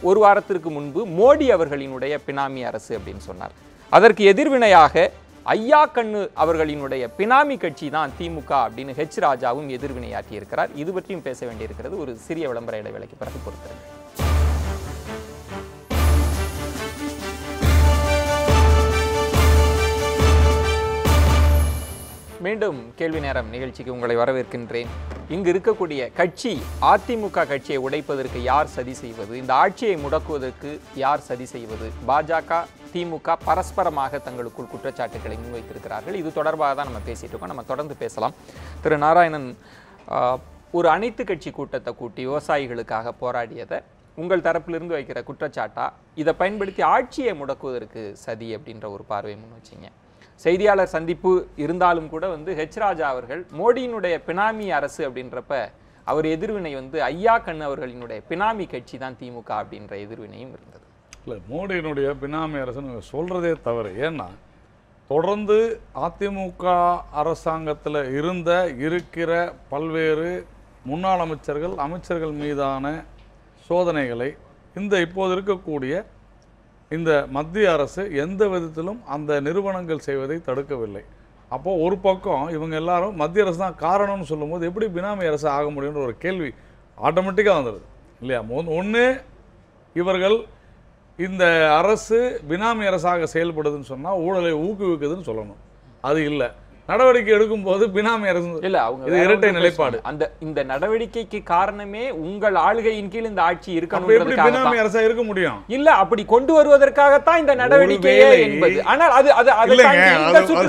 ஒரு வாரத்திற்கு முன்பு மோடி அவர்களினுடைய பினாமி அரசு அப்படின்னு சொன்னார். அதற்கு எதிர்வினையாக ஐயா கண்ணு அவர்களினுடைய பினாமி கட்சி தான் திமுக அப்படின்னு ஹெச் ராஜாவும் எதிர்வினையாற்றி இருக்கிறார். இது பற்றியும் பேச வேண்டியிருக்கிறது. ஒரு சிறிய விளம்பர இடைவேளைக்கு பிறகு பொறுத்திருக்கிறது. மீண்டும் கேள்வி நேரம் நிகழ்ச்சிக்கு உங்களை வரவேற்கின்றேன். இங்கு இருக்கக்கூடிய கட்சி அதிமுக கட்சியை உடைப்பதற்கு யார் சதி செய்வது, இந்த ஆட்சியை முடக்குவதற்கு யார் சதி செய்வது, பாஜக திமுக பரஸ்பரமாக தங்களுக்குள் குற்றச்சாட்டுகளை முன்வைத்திருக்கிறார்கள். இது தொடர்பாக தான் நம்ம பேசிட்டு இருக்கோம். நம்ம தொடர்ந்து பேசலாம். திரு நாராயணன், ஒரு அனைத்து கட்சி கூட்டத்தை கூட்டி விவசாயிகளுக்காக போராடியதை உங்கள் தரப்பிலிருந்து வைக்கிற குற்றச்சாட்டா, இதை பயன்படுத்தி ஆட்சியை முடக்குவதற்கு சதி அப்படின்ற ஒரு பார்வை முன் வச்சிங்க. செய்தியாளர் சந்திப்பு இருந்தாலும் கூட வந்து ஹெச் ராஜா அவர்கள் மோடியினுடைய பினாமி அரசு அப்படின்றப்ப அவர் எதிர்வினை வந்து ஐயா கண்ணு அவர்களினுடைய பினாமி கட்சி தான் திமுக அப்படின்ற எதிர்வினையும் இருந்தது. இல்லை, மோடியினுடைய பினாமி அரசுன்னு சொல்கிறதே தவறு. ஏன்னா தொடர்ந்து அதிமுக அரசாங்கத்தில் இருக்கிற பல்வேறு முன்னாள் அமைச்சர்கள் மீதான சோதனைகளை இப்போது இருக்கக்கூடிய இந்த மத்திய அரசு எந்த விதத்திலும் அந்த நிறுவனங்கள் செய்வதை தடுக்கவில்லை. அப்போது ஒரு பக்கம் இவங்க எல்லாரும் மத்திய அரசு தான் காரணம்னு சொல்லும்போது எப்படி பினாமி அரசு ஆக முடியுன்ற ஒரு கேள்வி ஆட்டோமேட்டிக்காக வந்துடுது இல்லையா? ஒன்று, இவர்கள் இந்த அரசு பினாமி அரசாக செயல்படுதுன்னு சொன்னால் ஊழலை ஊக்குவிக்குதுன்னு சொல்லணும். அது இல்லை. நடவடிக்கை எடுக்கும் போது பினாமி அரசு இல்ல, அவங்க இரட்டை நிலைப்பாடு. இந்த நடவடிக்கைக்கு காரணமே உங்கள் ஆளுகையின் கீழ் இந்த ஆட்சி இருக்கணும். பினாமி அரசா இருக்க முடியும் இல்ல, அப்படி கொண்டு வருவதற்காகத்தான் இந்த நடவடிக்கை என்பது. ஆனால் அது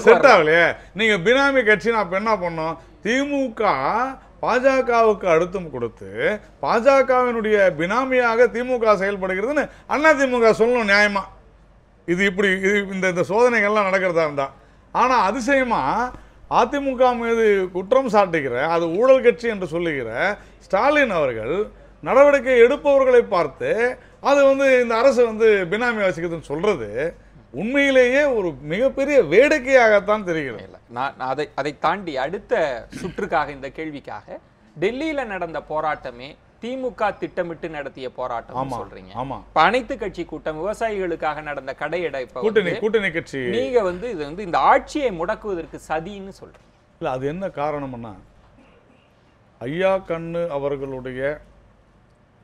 செட் ஆகலையே. நீங்க பினாமி கட்சி அப்ப என்ன பண்ணோம்? திமுக பாஜகவுக்கு அழுத்தம் கொடுத்து பாஜகவினுடைய பினாமியாக திமுக செயல்படுகிறதுன்னு அதிமுக சொல்லணும் நியாயமா. இது இப்படி இந்த சோதனைகள்லாம் நடக்கிறதா இருந்தா. ஆனால் அதிசயமாக அதிமுக மீது குற்றம் சாட்டுகிற, அது ஊழல் கட்சி என்று சொல்லுகிற ஸ்டாலின் அவர்கள் நடவடிக்கை எடுப்பவர்களை பார்த்து அது இந்த அரசு பினாமி வசிக்கிறதுன்னு சொல்றது உண்மையிலேயே ஒரு மிகப்பெரிய வேடிக்கையாகத்தான் தெரிகிறது. நான் அதை தாண்டி அடுத்த சுற்றுக்காக, இந்த கேள்விக்காக, டெல்லியில் நடந்த போராட்டமே திமுக திட்டமிட்டு நடத்திய போராட்டம் ஆமா சொல்றீங்க. ஆமா இப்ப அனைத்து கட்சி கூட்டம் விவசாயிகளுக்காக நடந்த கடையடைப்ப கூட்டணி கட்சி நீங்க இது இந்த ஆட்சியை முடக்குவதற்கு சதின்னு சொல்றீங்க. இல்ல அது என்ன காரணம்னா ஐயா கண்ணு அவர்களுடைய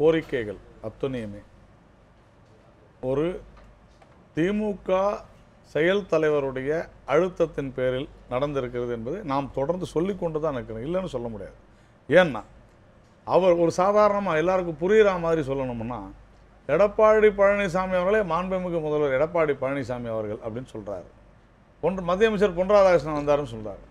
கோரிக்கைகள் அத்தனையுமே ஒரு திமுக செயல் தலைவருடைய அழுத்தத்தின் பேரில் நடந்திருக்கிறது என்பதை நாம் தொடர்ந்து சொல்லிக் கொண்டு தான் இருக்கிறோம், இல்லைன்னு சொல்ல முடியாது. ஏன்னா அவர் ஒரு சாதாரணமாக எல்லாருக்கும் புரிகிற மாதிரி சொல்லணும்னா எடப்பாடி பழனிசாமி அவர்களே மாண்புமிகு முதல்வர் எடப்பாடி பழனிசாமி அவர்கள் அப்படின்னு சொல்கிறாரு. மத்திய அமைச்சர் பொன் ராதாகிருஷ்ணன் வந்தாருன்னு சொல்கிறாரு.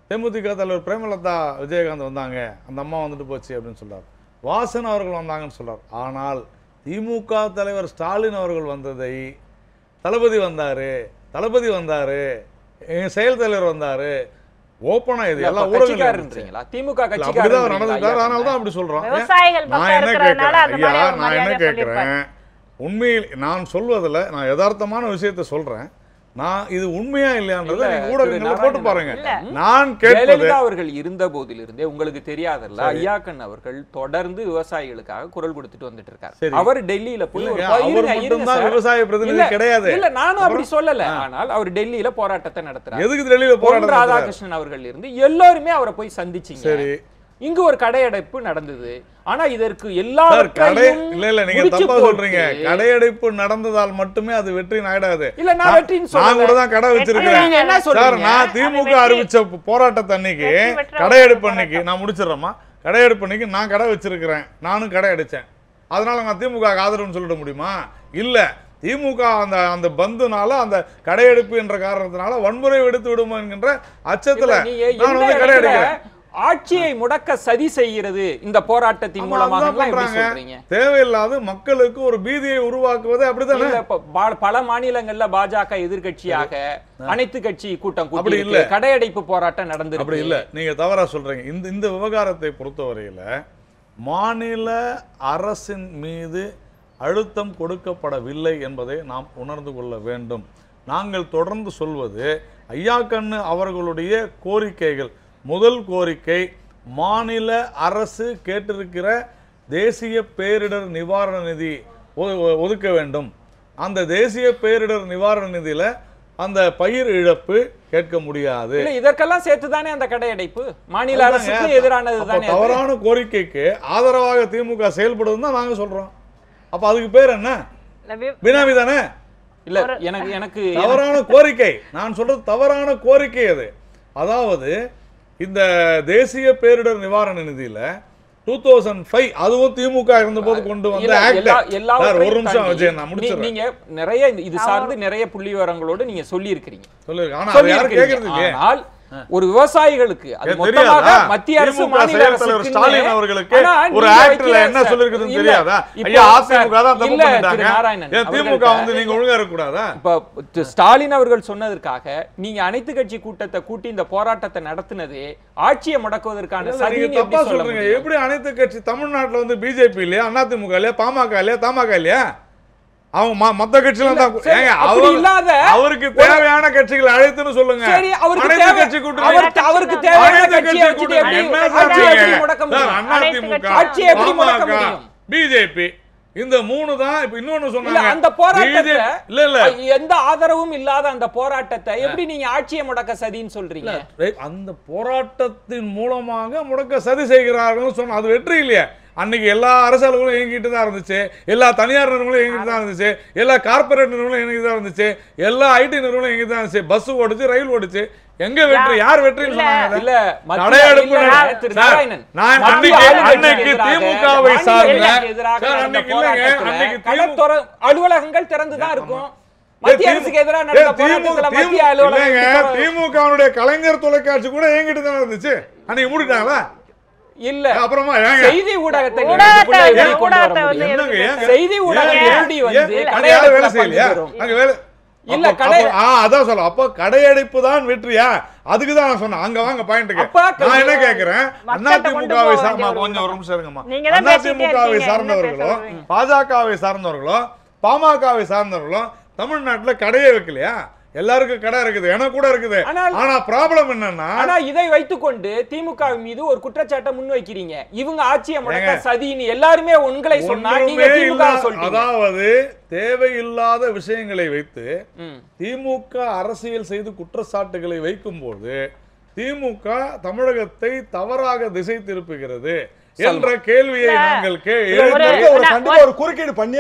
தேமுதிக தலைவர் பிரேமலதா விஜயகாந்த் வந்தாங்க, அந்த அம்மா வந்துட்டு போச்சு அப்படின்னு சொல்கிறார். வாசன் அவர்கள் வந்தாங்கன்னு சொல்கிறார். ஆனால் திமுக தலைவர் ஸ்டாலின் அவர்கள் வந்ததை தளபதி வந்தாரு செயல் தலைவர் வந்தாரு ஓப்பனா இது எல்லா ஊடகங்களா திமுக கட்சிக்காரர் நடந்துட்டார். அதனால தான் அப்படி சொல்றோம். நான் என்ன கேட்கிறேன், உண்மையில் நான் சொல்வதில் நான் யதார்த்தமான விஷயத்தை சொல்றேன். நான் இது உண்மையா இல்லையான்றதை நீங்க ஊடகங்கள்ல போட்டு பாருங்க. நான் கேட்பது அவர்கள் இருந்த போதிலிருந்தே உங்களுக்கு தெரியாதல்ல, ஐயாக்கன் அவர்கள் தொடர்ந்து விவசாயிகளுக்காக குரல் கொடுத்துட்டு வந்துட்டு இருக்காரு. அவர் டெல்லியில போய் விவசாய பிரதிநிதி கிடையாது. இல்ல நானும் அப்படி சொல்லல. ஆனால் அவர் டெல்லியில போராட்டத்தை நடத்துறாரு. எதுக்கு டெல்லியில போராட்டம்? ராதாகிருஷ்ணன் அவர்கள் இருந்து எல்லாருமே அவரை போய் சந்திச்சீங்க. சரி, இங்கு ஒரு கடையடைப்பு நடந்தது. ஆனா இதற்கு நீங்க தப்பா சொல்றீங்க. கடையடைப்பு நடந்ததால் மட்டுமே அது வெற்றி ஆயிடாது. நான் கூட தான் கடை வச்சிருக்கேன். நான் திமுக அறிவிச்ச போராட்டத்தை அன்னைக்கு கடையெடுப்பு அன்னைக்கு நான் முடிச்சிடறேமா, கடையெடுப்பு அன்னைக்கு நான் கடை வச்சிருக்கிறேன், நானும் கடை அடிச்சேன். அதனால நான் திமுக ஆதரவுன்னு சொல்லிட முடியுமா? இல்ல, திமுக அந்த பந்துனால அந்த கடையெடுப்பு என்ற காரணத்தினால வன்முறை எடுத்து விடுமோ என்கின்ற அச்சத்துல நான் வந்து கடை அடிக்கிறேன். ஆட்சியை முடக்க சதி செய்கிறது இந்த போராட்டத்தின் மூலமாக. தேவையில்லாத மக்களுக்கு ஒரு பீதியை உருவாக்குவது அப்படித்தானே. பல மாநிலங்கள்ல பாஜக எதிர்கட்சியாக அனைத்து கட்சி கூட்டம் அப்படி இல்ல, கடையடைப்பு போராட்டம் நடந்து அப்படி இல்ல. நீங்க தவறா சொல்றீங்க. இந்த விவகாரத்தை பொறுத்தவரையில மாநில அரசின் மீது அழுத்தம் கொடுக்கப்படவில்லை என்பதை நாம் உணர்ந்து கொள்ள வேண்டும். நாங்கள் தொடர்ந்து சொல்வது ஐயா கண்ணு அவர்களுடைய கோரிக்கைகள். முதல் கோரிக்கை, மாநில அரசு கேட்டிருக்கிற தேசிய பேரிடர் நிவாரண நிதி ஒதுக்க வேண்டும். அந்த தேசிய பேரிடர் நிவாரண நிதியில அந்த பயிர் இழப்பு கேட்க முடியாது. இதற்கெல்லாம் சேர்த்துதானே அந்த கடையடைப்பு மாநில அரசுக்கு எதிரானது. தவறான கோரிக்கைக்கு ஆதரவாக திமுக செயல்படுதுன்னு தான் நாங்க சொல்றோம். அப்ப அதுக்கு பேர் என்ன? பினாமி தானே? இல்ல, எனக்கு தவறான கோரிக்கை. நான் சொல்றது தவறான கோரிக்கை அது. அதாவது இந்த தேசிய பேரிடர் நிவாரண நிதியில 2005 அதுவும் திமுக இருந்த போது கொண்டு வந்த ஆக்ட். ஒரு நிமிஷம் விஜய், நான் முடிச்சிடுறேன். நீங்க நிறைய இது சார்ந்து நிறைய புள்ளி விவரங்களோடு நீங்க சொல்லி இருக்கிறீங்க. ஆனா அது யாரும் கேக்குறது இல்லையே. ஆனால் ஒரு விவசாயிகளுக்கு அது மொத்தமாக மத்திய அரசு மாநில அரசு ஸ்டாலின் அவர்களுக்கு ஒரு ஆக்ட்ல என்ன சொல்லிருக்குதுன்னு தெரியாதா? ஐயா அதிமுக தான் தப்பு பண்ணிட்டாங்க, திமுக வந்து நீங்க ஒழுங்கா இருக்க கூடாதா? இப்ப ஸ்டாலின் அவர்கள் சொன்னதற்காக நீங்க அனைத்து கட்சி கூட்டத்தை கூட்டி இந்த போராட்டத்தை நடத்தினதே ஆட்சியை முடக்குவதற்கான சதின்னு தப்பா சொல்றீங்க. எப்படி அனைத்து கட்சி தமிழ்நாட்டுல வந்து பிஜேபி இல்லையா, அதிமுக இல்லையா, பாமக இல்லையா, தமாக இல்லையா? அவங்க மத்த கட்சியில தான் அவருக்கு தேவையான கட்சிகள் அழைத்துன்னு சொல்லுங்க. அனைத்து கட்சி கூட்டணி அவருக்கு தேவையான பிஜேபி இந்த மூணு தான். இப்ப இன்னொன்னு சொன்னாங்க, அந்த போராட்டத்தை இல்ல எந்த ஆதரவும் இல்லாத அந்த போராட்டத்தை எப்படி நீங்க ஆட்சியை முடக்க சதின்னு சொல்றீங்க? அந்த போராட்டத்தின் மூலமாக முடக்க சதி செய்கிறார்கள் சொன்ன அது வெற்றி இல்லையா? அன்னைக்கு எல்லா அரசு அலுவலர்களும் இயங்கிட்டு தான் இருந்துச்சு, எல்லா தனியார் நிறுவனங்களும் இயங்கிட்டு தான் இருந்துச்சு, எல்லா கார்பரேட் நிறுவனங்களும் இயங்கிட்டு தான் இருந்துச்சு, எல்லா ஐடி நிறுவனங்களும் இயங்கிட்டு தான் இருந்துச்சு, பஸ் ஓடுச்சு, ரயில் ஓடுச்சு. எங்க வெற்றி? யார் வெற்றின்னு சொன்னாங்க? இல்ல கடையெடுப்பு. நான் அன்னைக்கு திமுகவை சார்ந்த அலுவலகங்கள் திறந்துதான் இருக்கும். மத்திய அரசுக்கு எதிராக நடந்த போராட்டத்துல மத்திய அலுவலகம் திமுகவுடைய கலைஞர் தொலைக்காட்சி கூட இயங்கிட்டு தான் இருந்துச்சு. அன்னைக்கு மூடிட்டாங்களா? இல்ல, அப்புறமா செய்தி ஊடகத்தை செய்தி ஊடகம் எப்படி வந்து வேலை செய்யலையா? அங்க வேலை இல்ல கடை அதான் சொல்ல. அப்ப கடையடைப்பு தான் வெற்றியா? அதுக்குதான் நான் சொன்னேன். அங்க வாங்க பாயிண்ட்க்கு. நான் என்ன கேக்குறேன், அதிமுகவை கொஞ்சம் ஒரு நிமிஷம் இருங்கம்மா. அதிமுகவை சார்ந்தவர்களும் பாஜகவை சார்ந்தவர்களும் பாமகவை சார்ந்தவர்களும் தமிழ்நாட்டுல கடையே வைக்கலையா? எல்லாருக்கும் கடை இருக்குது, எனக்கு கூட இருக்குது. ஆனால் ஆனா ப்ராப்ளம் என்னன்னா, ஆனா இதை வைத்துக்கொண்டு திமுக மீது ஒரு குற்றச்சாட்டை முன்வைக்கிறீங்க. இவங்க ஆட்சியை முடக்க சதின்னு எல்லாருமே உங்களை சொன்னா நீங்க திமுக சொல்றீங்க. அதாவது தேவையில்லாத விஷயங்களை வைத்து திமுக அரசியல் செய்து குற்றச்சாட்டுகளை வைக்கும்போது திமுக தமிழகத்தை தவறாக திசை திருப்புகிறது என்ற கேள்வியை நாங்கள் ஒரு குறுக்கீடு பண்ணி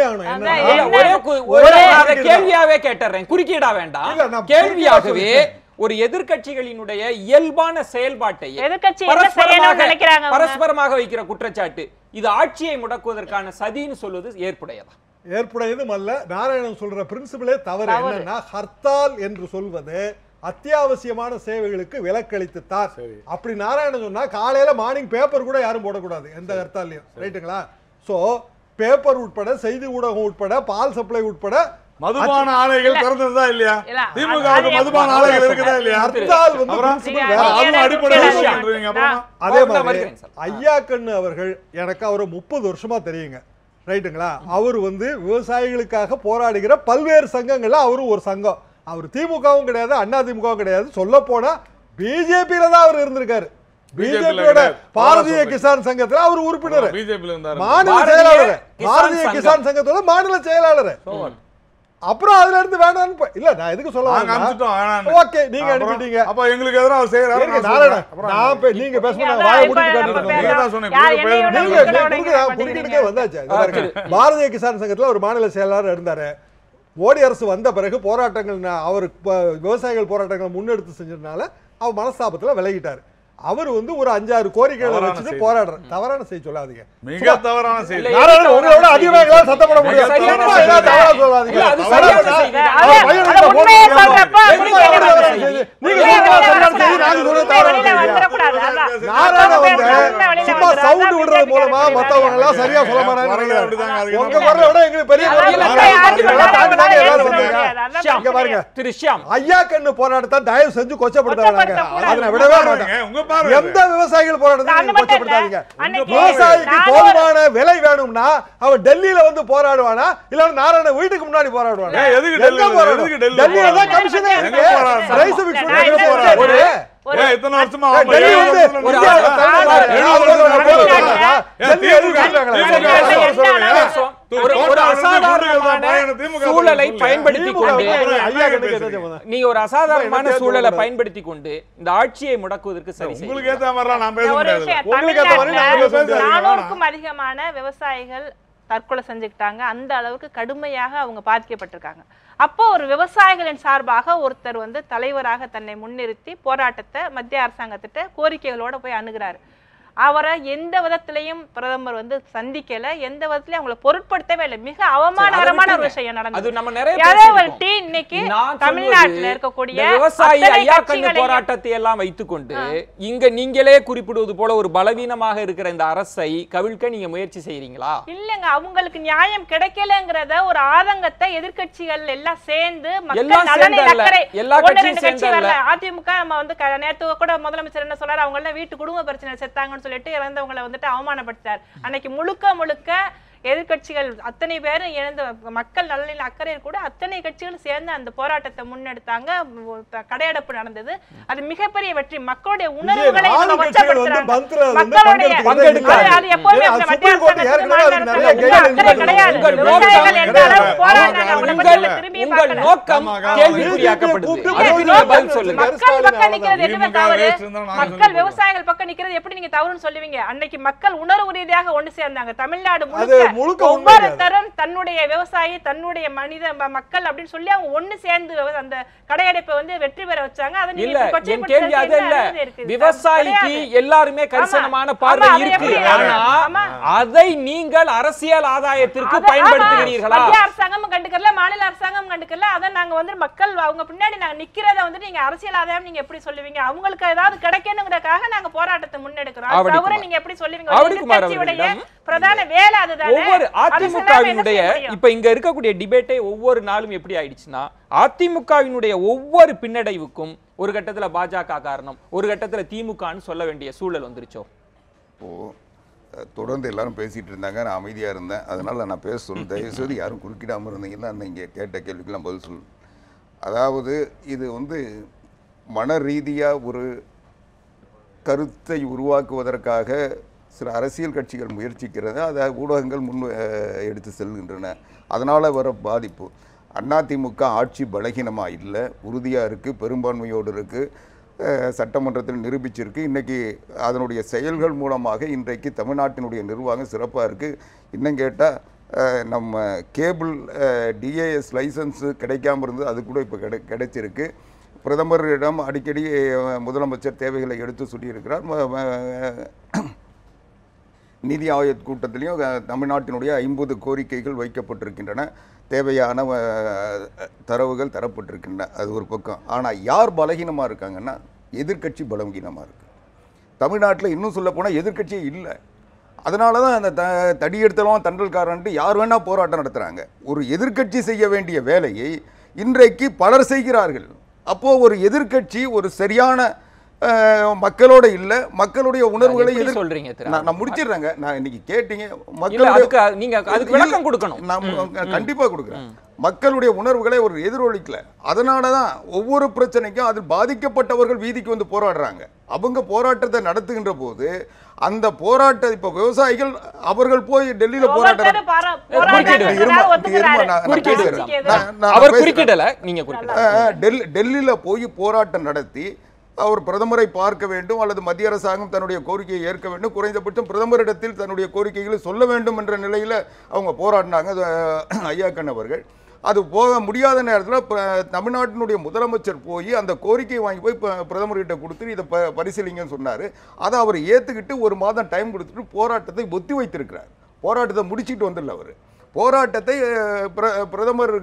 கேள்வியாவே கேட்டுறேன், குறுக்கீடா வேண்டாம், கேள்வியாகவே ஒரு எதிர்க்கட்சிகளினுடைய இயல்பான செயல்பாட்டை பரஸ்பரமாக வைக்கிற குற்றச்சாட்டு இது ஆட்சியை முடக்குவதற்கான சதின்னு சொல்வது ஏற்புடையதா? ஏற்புடையதும் அல்ல. நாராயணன் சொல்ற பிரின்சிபிளே தவறு. என்னன்னா ஹர்த்தால் என்று சொல்வது அத்தியாவசியமான சேவைகளுக்கு விலக்களித்துத்தார். அப்படி நாராயணன் சொன்னா காலையில மார்னிங் பேப்பர் கூட யாரும் போடக்கூடாது எந்த கருத்தாலையும், ரைட்டுங்களா? சோ பேப்பர் உட்பட, செய்தி ஊடகம் உட்பட, பால் சப்ளை உட்பட மதுபான ஆலைகள் திறந்ததா இல்லையா? திமுக மதுபான ஆலைகள் இருக்குதா இல்லையா? ஹர்த்தால் வந்து அதே மாதிரி ஐயா கண்ணு அவர்கள் எனக்கு அவரை 30 வருஷமா தெரியுங்க, ரைட்டுங்களா? அவர் வந்து விவசாயிகளுக்காக போராடுகிற பல்வேறு சங்கங்கள்ல அவரும் ஒரு சங்கம். அவர் திமுகவும் கிடையாது, அண்ணா திமுகவும் கிடையாது. சொல்ல போனா பிஜேபியில தான் அவர் இருந்திருக்காரு. பிஜேபியோட பாரதிய கிசான் சங்கத்துல அவர் உறுப்பினர், மாநில செயலாளர், பாரதிய கிசான் சங்கத்தோட மாநில செயலாளர். அப்புறம் அதுல இருந்து வேண்டாம்னு இல்ல, நான் எதுக்கு சொல்ல ஓகே நீங்க அனுப்பிட்டீங்க. அப்ப எங்களுக்கு எதிராக அவர் செய்யறாரு. நீங்க பேசும்போது வாயை முடிச்சுட்டு வந்தாச்சு. பாரதிய கிசான் சங்கத்துல ஒரு மாநில செயலாளர் இருந்தாரு. மோடி அரசு வந்த பிறகு போராட்டங்கள், அவர் விவசாயிகள் போராட்டங்கள் முன்னெடுத்து செஞ்சதுனால அவர் மனஸ்தாபத்துல விலகிட்டாரு. அவர் வந்து ஒரு 5-6 கோரிக்கைகளை வச்சுட்டு போராடுற தவறான செய்தி சொல்லாதீங்க, மிக தவறான செய்தி. உங்களோட அதிகமாக சத்தம் போட முடியாது, சொல்லாதீங்க. சும்மா சவுண்ட் விடுறது மூலமா மத்தவங்க எல்லாம் சரியா சொல்ல மாட்டாங்க. உங்க குரலை விட எங்களுக்கு பெரிய பாருங்க. ஐயா கண்ணு போராட்டத்தை தயவு செஞ்சு கொச்சப்படுத்தாங்க, அதனை விடவே மாட்டேன். எந்த விவசாயிகள் போராட்டத்தையும் கொச்சப்படுத்தாதீங்க. விவசாயிக்கு போதுமான விலை வேணும்னா அவன் டெல்லியில வந்து போராடுவானா இல்ல நாராயண வீட்டுக்கு முன்னாடி போராடுவானா? டெல்லியில தான் கமிஷனே இருக்கு. ரைஸ் ஃபிக்ஸ் ஒரு எத்தனை வருஷமா ஒரு அசாதாரணமான சூழலை பயன்படுத்தி கொண்டு நீங்க ஒரு அசாதாரணமான சூழலை பயன்படுத்தி கொண்டு இந்த ஆட்சியை முடக்குவதற்கு சரி. உங்களுக்கு ஏத்த மாதிரி நான் பேச முடியாது. 400க்கும் அதிகமான விவசாயிகள் தற்கொலை செஞ்சுக்கிட்டாங்க. அந்த அளவுக்கு கடுமையாக அவங்க பாதிக்கப்பட்டிருக்காங்க. அப்போ ஒரு விவசாயிகளின் சார்பாக ஒருத்தர் வந்து தலைவராக தன்னை முன்னிறுத்தி போராட்டத்தை மத்திய அரசாங்கத்திட்ட கோரிக்கைகளோட போய் அணுகிறாரு. அவரை எந்த விதத்திலையும் பிரதமர் வந்து சந்திக்கல, எந்த விதத்திலையும் அவங்களை பொருட்படுத்தவே இல்லை. மிக அவமானகரமான ஒரு விஷயம் நடந்தது. இன்னைக்கு தமிழ்நாட்டில் இருக்கக்கூடிய விவசாயி ஐயா கண்ணு போராட்டத்தை எல்லாம் வைத்துக்கொண்டு இங்க நீங்களே குறிப்பிடுவது போல ஒரு பலவீனமாக இருக்கிற இந்த அரசை கவிழ்க்க நீங்க முயற்சி செய்யறீங்களா? இல்லங்க, அவங்களுக்கு நியாயம் கிடைக்கலங்கிறத ஒரு ஆதங்கத்தை எதிர்கட்சிகள் எல்லாம் சேர்ந்து மக்கள் நலனில் அக்கறை, அதிமுக நம்ம வந்து நேற்று கூட முதலமைச்சர் என்ன சொல்றாரு, அவங்க எல்லாம் வீட்டு குடும்ப பிரச்சனை செத்தாங்கன்னு சொல்லிட்டு இறந்தவங்களை வந்துட்டு அவமானப்படுத்தார். அன்னைக்கு முழுக்க எதிர்கட்சிகள் அத்தனை பேரும் இழந்த மக்கள் நலனில் அக்கறை கூட அத்தனை கட்சிகளும் சேர்ந்து அந்த போராட்டத்தை முன்னெடுத்தாங்க. கடையடைப்பு நடந்தது. அது மிகப்பெரிய வெற்றி. மக்களுடைய உணர்வுகளை மக்கள் விவசாயிகள் பக்கம் நிக்கிறது எப்படி நீங்க தவறுன்னு சொல்லுவீங்க? அன்னைக்கு மக்கள் உணர்வு ரீதியாக ஒன்று சேர்ந்தாங்க. தமிழ்நாடு ஒவ்வொருத்தரும் தன்னுடைய விவசாயி, தன்னுடைய மனித மக்கள் அப்படின்னு சொல்லி அவங்க ஒண்ணு சேர்ந்து அந்த கடையடைப்பை வந்து வெற்றி பெற வச்சாங்க. விவசாயிக்கு எல்லாருமே கரிசனமான பார்வை இருக்கு, ஆனா அதை நீங்கள் அரசியல் ஆதாயத்திற்கு பயன்படுத்துகிறீர்களா? மத்திய அரசாங்கம் கண்டுக்கல, மாநில அரசாங்கம் கண்டுக்கல. அதை நாங்க வந்து மக்கள் அவங்க பின்னாடி நாங்க நிக்கிறத வந்து நீங்க அரசியல் ஆதாயம் நீங்க எப்படி சொல்லுவீங்க? அவங்களுக்கு ஏதாவது கிடைக்கணுங்கிறதுக்காக நாங்க போராட்டத்தை முன்னெடுக்கிறோம். தவிர நீங்க எப்படி சொல்லுவீங்க? பிரதான வேலை அதுதான். ஒவ்வொரு அதிமுகவினுடைய இப்ப இங்க இருக்கக்கூடிய டிபேட்டே ஒவ்வொரு நாளும் எப்படி ஆயிடுச்சுன்னா, அதிமுகவினுடைய ஒவ்வொரு பின்னடைவுக்கும் ஒரு கட்டத்துல பாஜக காரணம், ஒரு கட்டத்துல திமுகன்னு சொல்ல வேண்டிய சூழல் வந்துருச்சோ. இப்போ தொடர்ந்து எல்லாரும் பேசிட்டு இருந்தாங்க, நான் அமைதியா இருந்தேன். அதனால நான் பேச சொல்லு, தயவுசெய்து யாரும் குறுக்கிடாம இருந்தீங்கன்னா நீங்க கேட்ட கேள்விக்கெல்லாம் பதில் சொல்லு. அதாவது இது வந்து மன ரீதியாக ஒரு கருத்தை உருவாக்குவதற்காக சில அரசியல் கட்சிகள் முயற்சிக்கிறது, அதை ஊடகங்கள் முன் எடுத்து செல்கின்றன. அதனால் வர பாதிப்பு. அதிமுக ஆட்சி பலகீனமாக இல்லை, உறுதியாக இருக்குது, பெரும்பான்மையோடு இருக்குது, சட்டமன்றத்தில் நிரூபிச்சிருக்கு. இன்றைக்கி அதனுடைய செயல்கள் மூலமாக இன்றைக்கு தமிழ்நாட்டினுடைய நிர்வாகம் சிறப்பாக இருக்குது. இன்னும் கேட்டால் நம்ம கேபிள் டிஏஎஸ் லைசன்ஸு கிடைக்காமல் இருந்தது, அது கூட இப்போ கிடைச்சிருக்கு. பிரதமரிடம் அடிக்கடி முதலமைச்சர் தேவைகளை எடுத்து சொல்லியிருக்கிறார். நிதி ஆயோக் கூட்டத்திலையும் தமிழ்நாட்டினுடைய 50 கோரிக்கைகள் வைக்கப்பட்டிருக்கின்றன, தேவையான தரவுகள் தரப்பட்டிருக்கின்றன. அது ஒரு பக்கம். ஆனால் யார் பலகீனமாக இருக்காங்கன்னா எதிர்க்கட்சி பலகீனமாக இருக்குது. தமிழ்நாட்டில் இன்னும் சொல்ல போனால் எதிர்க்கட்சியே இல்லை. அதனால தான் அந்த தடி எடுத்தலாம் தண்டல்காரன்ட்டு யார் வேணால் போராட்டம் நடத்துகிறாங்க. ஒரு எதிர்க்கட்சி செய்ய வேண்டிய வேலையை இன்றைக்கு பலர் செய்கிறார்கள். அப்போது ஒரு எதிர்க்கட்சி ஒரு சரியான மக்களோட இல்ல, மக்களுடைய உணர்வுகளை சொல்றீங்க. நான் முடிச்சிடுறேங்க. நான் இன்னைக்கு கேட்டீங்க, நீங்க அதுக்கு விளக்கம் கொடுக்கணும். நான் கண்டிப்பா கொடுக்குறேன். மக்களுடைய உணர்வுகளை ஒரு எதிரொலிக்கல. அதனால தான் ஒவ்வொரு பிரச்சனைக்கும் அதில் பாதிக்கப்பட்டவர்கள் வீதிக்கு வந்து போராடுறாங்க. அவங்க போராட்டத்தை நடத்துகின்ற போது அந்த போராட்ட இப்ப விவசாயிகள் அவர்கள் போய் டெல்லியில டெல்லியில போய் போராட்டம் நடத்தி அவர் பிரதமரை பார்க்க வேண்டும் அல்லது மத்திய அரசாங்கம் தன்னுடைய கோரிக்கையை ஏற்க வேண்டும், குறைந்தபட்சம் பிரதமரிடத்தில் தன்னுடைய கோரிக்கைகளை சொல்ல வேண்டும் என்ற நிலையில் அவங்க போராடினாங்க ஐயா கண்ணவர்கள். அது போக முடியாத நேரத்தில் தமிழ்நாட்டினுடைய முதலமைச்சர் போய் அந்த கோரிக்கையை வாங்கி போய் பிரதமர்கிட்ட கொடுத்து இதை பரிசீலிங்கன்னு சொன்னார். அதை அவர் ஏற்றுக்கிட்டு ஒரு மாதம் டைம் கொடுத்துட்டு போராட்டத்தை ஒத்தி வைத்திருக்கிறார். போராட்டத்தை முடிச்சுட்டு வந்துடல. அவர் போராட்டத்தை பிரதமர்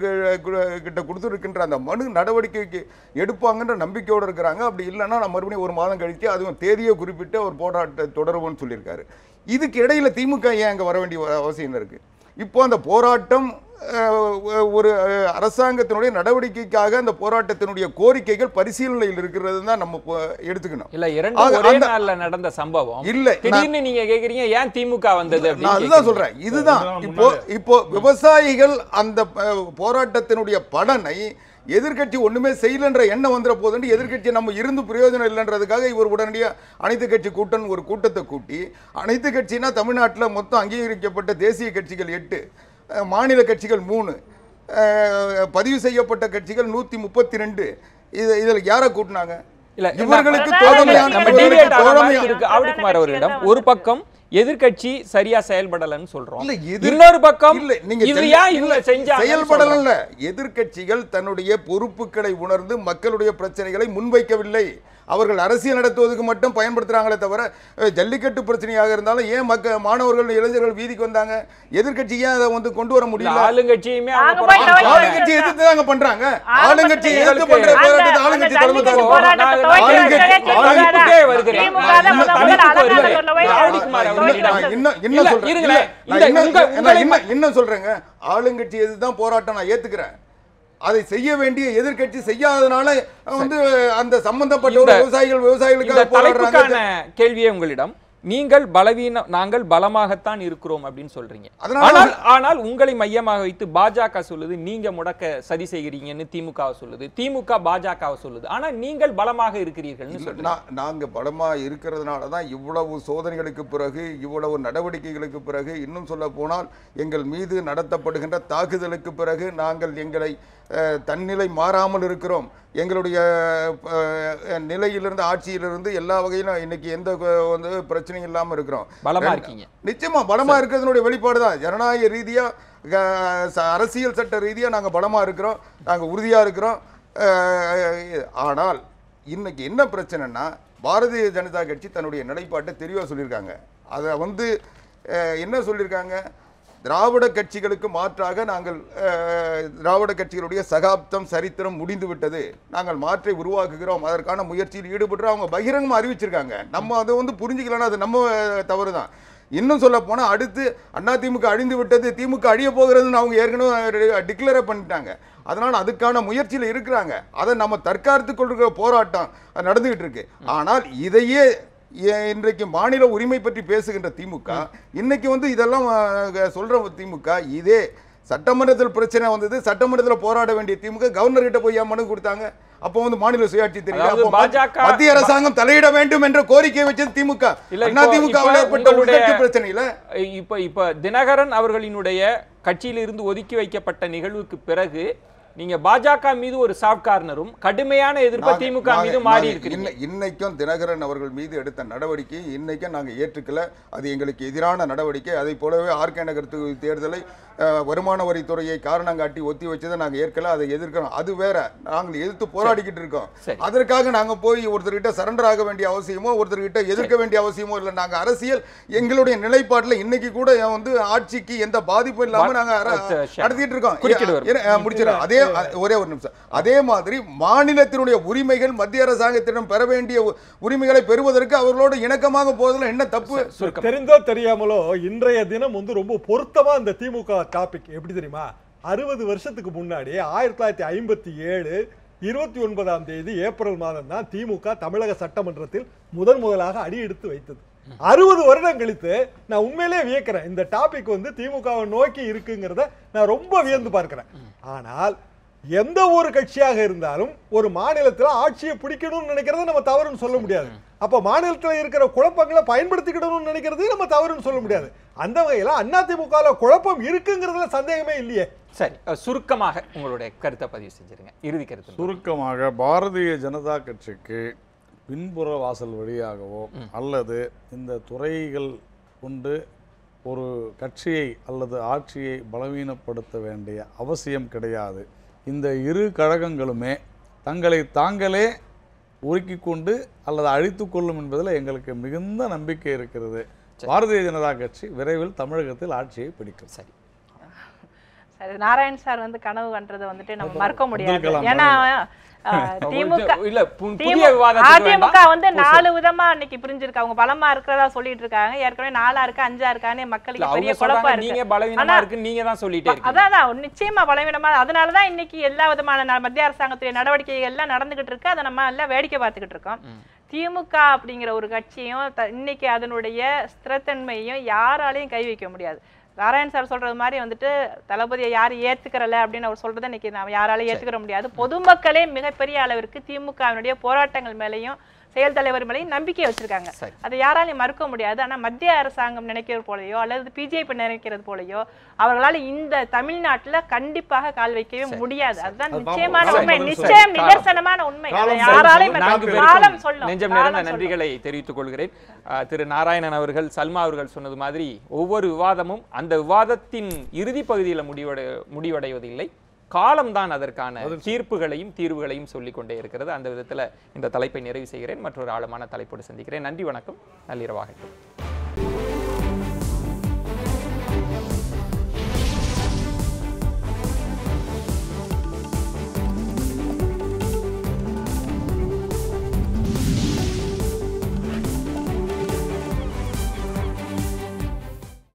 கிட்ட கொடுத்துருக்கின்ற அந்த மனு நடவடிக்கைக்கு எடுப்பாங்கன்ற நம்பிக்கையோடு இருக்கிறாங்க. அப்படி இல்லைன்னா நான் மறுபடியும் ஒரு மாதம் கழித்து அதுவும் தேதியை குறிப்பிட்டு அவர் போராட்டத்தை தொடருவோன்னு சொல்லியிருக்காரு. இதுக்கு இடையில் திமுக ஏன் அங்கே வர வேண்டிய அவசியம் இருக்குது? இப்போ அந்த போராட்டம் ஒரு அரசாங்கத்தினுடைய நடவடிக்கைக்காக அந்த போராட்டத்தினுடைய கோரிக்கைகள் பரிசீலனையில் இருக்கிறது தான் நம்ம எடுத்துக்கணும். இல்ல ஒரே நாள்ல நடந்த சம்பவம் இல்ல. திடீர்னு நீங்க கேக்குறீங்க ஏன் திமுக வந்தது? நான் அதுதான் சொல்றேன். இதுதான் இப்போ விவசாயிகள் அந்த போராட்டத்தினுடைய பலனை எதிர்கட்சி ஒண்ணுமே செய்யலன்ற எண்ணம் வந்துற போது எதிர்கட்சி நம்ம இருந்து பிரயோஜனம் இல்லைன்றதுக்காக இவர் உடனடியாக அனைத்து கட்சி ஒரு கூட்டத்தை கூட்டி, அனைத்து கட்சினா தமிழ்நாட்டில் மொத்தம் அங்கீகரிக்கப்பட்ட தேசிய கட்சிகள் 8, மாநில கட்சிகள் 3, பதிவு செய்யப்பட்ட கட்சிகள் 132. இதில் யாரை கூட்டினாங்க? இவர்களுக்கு அவரிடம் ஒரு பக்கம் எதிர்கட்சி சரியா செயல்படலன்னு சொல்றோம், இன்னொரு பக்கம் செயல்படல. எதிர்கட்சிகள் தன்னுடைய பொறுப்புகளை உணர்ந்து மக்களுடைய பிரச்சனைகளை முன்வைக்கவில்லை. அவர்கள் அரசியல் நடத்துவதற்கு மட்டும் பயன்படுத்துறாங்களே தவிர ஜல்லிக்கட்டு பிரச்சனையாக இருந்தாலும் ஏன் மாணவர்கள் இளைஞர்கள் வீதிக்கு வந்தாங்க? எதிர்கட்சி ஏன் அதை வந்து கொண்டு வர முடியல? ஆளுங்கட்சியுமே ஆளுங்கட்சி எதிர்த்து தாங்க பண்றாங்க. ஆளுங்கட்சி எதிர்த்து பண்ற போராட்டத்தை ஆளுங்கட்சி தலைமை இன்னும் சொல்றேங்க. ஆளுங்கட்சி எதுதான் போராட்டம் நான் ஏத்துக்கிறேன். அதை செய்ய வேண்டிய எதிர்கட்சி செய்யாதனால வந்து அந்த சம்பந்தப்பட்ட விவசாயிகளுக்காக போராடுறாங்க. கேள்வியே உங்களிடம், நீங்கள் நாங்கள் பலமாகத்தான் இருக்கிறோம் அப்படின்னு சொல்றீங்க. ஆனால் உங்களை மையமாக வைத்து பாஜக சொல்லுது நீங்க முடக்க சதி செய்கிறீங்கன்னு திமுக சொல்லுது, திமுக பாஜக சொல்லுது. ஆனா நீங்கள் பலமாக இருக்கிறீர்கள். நாங்க பலமா இருக்கிறதுனால தான் இவ்வளவு சோதனைகளுக்கு பிறகு, இவ்வளவு நடவடிக்கைகளுக்கு பிறகு, இன்னும் சொல்ல போனால் எங்கள் மீது நடத்தப்படுகின்ற தாக்குதலுக்கு பிறகு நாங்கள் எங்களை தன்னிலை மாறாமல் இருக்கிறோம். எங்களுடைய நிலையிலிருந்து ஆட்சியிலிருந்து எல்லா வகையிலும் இன்னைக்கு எந்த வந்து பிரச்சனையும் இல்லாமல் இருக்கிறோம். பலமா இருக்கீங்க. நிச்சயமா பலமா இருக்கிறதுனுடைய வெளிப்பாடு தான். ஜனநாயக ரீதியா, அரசியல் சட்ட ரீதியா நாங்கள் பலமா இருக்கிறோம், நாங்கள் உறுதியா இருக்கிறோம். ஆனால் இன்னைக்கு என்ன பிரச்சனைன்னா, பாரதிய ஜனதா கட்சி தன்னுடைய நிலைப்பாட்டை தெளிவாக சொல்லியிருக்காங்க. அதை வந்து என்ன சொல்லியிருக்காங்க? திராவிட கட்சிகளுக்கு மாற்றாக நாங்கள் திராவிட கட்சிகளுடைய சகாப்தம் சரித்திரம் முடிந்து விட்டது, நாங்கள் மாற்றை உருவாக்குகிறோம், அதற்கான முயற்சியில் ஈடுபட்டு அவங்க பகிரங்கமாக அறிவிச்சிருக்காங்க. நம்ம அதை வந்து புரிஞ்சுக்கலன்னா அது நம்ம தவறு தான். இன்னும் சொல்ல போனால் அடுத்து அதிமுக அழிந்து விட்டது, திமுக அழிய போகிறதுன்னு அவங்க ஏற்கனவே டிக்ளேர் பண்ணிட்டாங்க. அதனால் அதுக்கான முயற்சியில் இருக்கிறாங்க. அதை நம்ம தற்காத்து கொள்கிற போராட்டம் நடந்துகிட்டு இருக்கு. ஆனால் இதையே இன்றைக்கு மாநில உரிமை பற்றி பேசுகின்ற திமுக, இன்னைக்கு வந்து இதெல்லாம் சொல்ற திமுக இதே சட்டமன்றத்தில் பிரச்சனை வந்தது, சட்டமன்றத்தில் போராட வேண்டிய திமுக கவர்னர் கிட்ட போய் மனு கொடுத்தாங்க. அப்போ வந்து மாநில சுயாட்சி தெரியல, மத்திய அரசாங்கம் தலையிட வேண்டும் என்ற கோரிக்கை வச்சது திமுக. அதிமுகவில் ஏற்பட்ட உள்கட்சி பிரச்சனையில இப்ப தினகரன் அவர்களினுடைய கட்சியிலிருந்து ஒதுக்கி வைக்கப்பட்ட நிகழ்வுக்கு பிறகு நீங்க பாஜக மீது ஒரு சாஃப்ட் கார்னரும் கடுமையான எதிர்ப்பு திமுக மீது மாறி இருக்கு. இன்னைக்கும் தினகரன் அவர்கள் மீது எடுத்த நடவடிக்கை இன்னைக்கும் நாங்க ஏற்றுக்கல. அது எங்களுக்கு எதிரான நடவடிக்கை. அதை போலவே ஆர்கே நகர் தேர்தலை வருமான வரித்துறையை காரணம் காட்டி ஒத்தி வச்சதை நாங்க ஏற்கல, அதை எதிர்க்கிறோம். அது வேற, நாங்கள் எதிர்த்து போராடிக்கிட்டு இருக்கோம். அதற்காக நாங்க போய் ஒருத்தர்கிட்ட சரண்டர் ஆக வேண்டிய அவசியமோ ஒருத்தர்கிட்ட எதிர்க்க வேண்டிய அவசியமோ இல்லை. நாங்க அரசியல் எங்களுடைய நிலைப்பாட்டில் இன்னைக்கு கூட வந்து ஆட்சிக்கு எந்த பாதிப்பும் இல்லாம நாங்க நடத்திட்டு இருக்கோம். முடிச்சிடும். அதே ஒரே ஒரு நிமிஷம். அதே மாதிரி மாநிலத்தினுடைய உரிமைகள் மத்திய அரசாங்கத்திடம் பெற வேண்டிய உரிமைகளை பெறுவதற்கு அவர்களோடு இணக்கமாக போவதில் என்ன தப்பு? தெரிந்தோ தெரியாமலோ இன்றைய தினம் வந்து ரொம்ப பொருத்தமா இந்த திமுக டாபிக் எப்படி தெரியுமா? 60 வருஷத்துக்கு முன்னாடி 1957 29ஆம் தேதி ஏப்ரல் மாதம் தான் திமுக தமிழக சட்டமன்றத்தில் முதலாக அடி எடுத்து வைத்தது. 60 வருடம் கழித்து நான் உண்மையிலே வியக்கிறேன். இந்த டாபிக் வந்து திமுகவை நோக்கி இருக்குங்கிறத நான் ரொம்ப வியந்து பார்க்கிறேன். ஆனால் எந்த ஒரு கட்சியாக இருந்தாலும் ஒரு மாநிலத்தில் ஆட்சியை பிடிக்கணும்னு நினைக்கிறத நம்ம தவறுன்னு சொல்ல முடியாது. அப்ப மாநிலத்தில் இருக்கிற குழப்பங்களை பயன்படுத்திக்கிடணும்னு நினைக்கிறது நம்ம தவறுன்னு சொல்ல முடியாது. அந்த வகையில் அதிமுக குழப்பம் இருக்குங்கிறதுல சந்தேகமே இல்லையே. சரி, சுருக்கமாக உங்களுடைய கருத்தை பதிவு செஞ்சிருங்க. இறுதி கருத்து. சுருக்கமாக, பாரதிய ஜனதா கட்சிக்கு பின்புற வாசல் வழியாகவோ அல்லது இந்த துறைகள் கொண்டு ஒரு கட்சியை அல்லது ஆட்சியை பலவீனப்படுத்த வேண்டிய அவசியம் கிடையாது. இந்த இரு கழகங்களுமே தங்களை தாங்களே உருக்கி கொண்டு அல்லது அழித்து கொள்ளும் என்பதில் எங்களுக்கு மிகுந்த நம்பிக்கை இருக்கிறது. பாரதிய ஜனதா கட்சி விரைவில் தமிழகத்தில் ஆட்சியை பிடிக்கும். சரி, நாராயண் சார் வந்து கனவு கண்டதை வந்துட்டு நம்ம மறக்க முடியாது. ஏன்னா அதிமுக வந்து 4 விதமா இன்னைக்கு பிரிஞ்சிருக்கு. அவங்க பலமா இருக்கிறதா சொல்லிட்டு இருக்காங்க. ஏற்கனவே 4 இருக்கா 5 இருக்கான்னு மக்களுக்கு பெரிய குழப்பம் இருக்கு. அதான் நிச்சயமா பலவீனமா. அதனாலதான் இன்னைக்கு எல்லா விதமான மத்திய அரசாங்கத்துடைய நடவடிக்கைகள் எல்லாம் நடந்துகிட்டு இருக்கு. அதை நம்ம எல்லாம் வேடிக்கை பார்த்துக்கிட்டு இருக்கோம். திமுக அப்படிங்கிற ஒரு கட்சியும் இன்னைக்கு அதனுடைய ஸ்திரத்தன்மையும் யாராலையும் கை வைக்க முடியாது. நாராயண் சார் சொல்றது மாதிரி வந்துட்டு தளபதியை யாரும் ஏத்துக்கிறல அப்படின்னு அவர் சொல்றதை இன்னைக்கு நாம் யாராலையும் ஏத்துக்கிற முடியாது. பொதுமக்களே மிகப்பெரிய அளவிற்கு திமுகவினுடைய போராட்டங்கள் மேலையும் செயல் தலைவர் மேலையும் நம்பிக்கை வச்சிருக்காங்க. அதை யாராலையும் மறுக்க முடியாது. ஆனா மத்திய அரசாங்கம் நினைக்கிறது போலயோ அல்லது பிஜேபி நினைக்கிறது போலயோ அவர்களால் இந்த தமிழ்நாட்டுல கண்டிப்பாக கால் வைக்கவே முடியாது. அதுதான் நிச்சயமான உண்மை, நிச்சயம் நிதர்சனமான உண்மை. நெஞ்சம் நிறைந்த நன்றிகளை தெரிவித்துக் கொள்கிறேன். திரு நாராயணன் அவர்கள், சல்மா அவர்கள் சொன்னது மாதிரி ஒவ்வொரு விவாதமும் அந்த விவாதத்தின் இறுதி பகுதியில் முடிவடைவதில்லை. காலம்தான் அதற்கான தீர்ப்புகளையும் தீர்வுகளையும் சொல்லிக் கொண்டே இருக்கிறது. அந்த விதத்தில் இந்த தலைப்பை நிறைவு செய்கிறேன். மற்றொரு ஆழமான தலைப்போடு சந்திக்கிறேன். நன்றி, வணக்கம், நள்ளிரவாகட்டும்.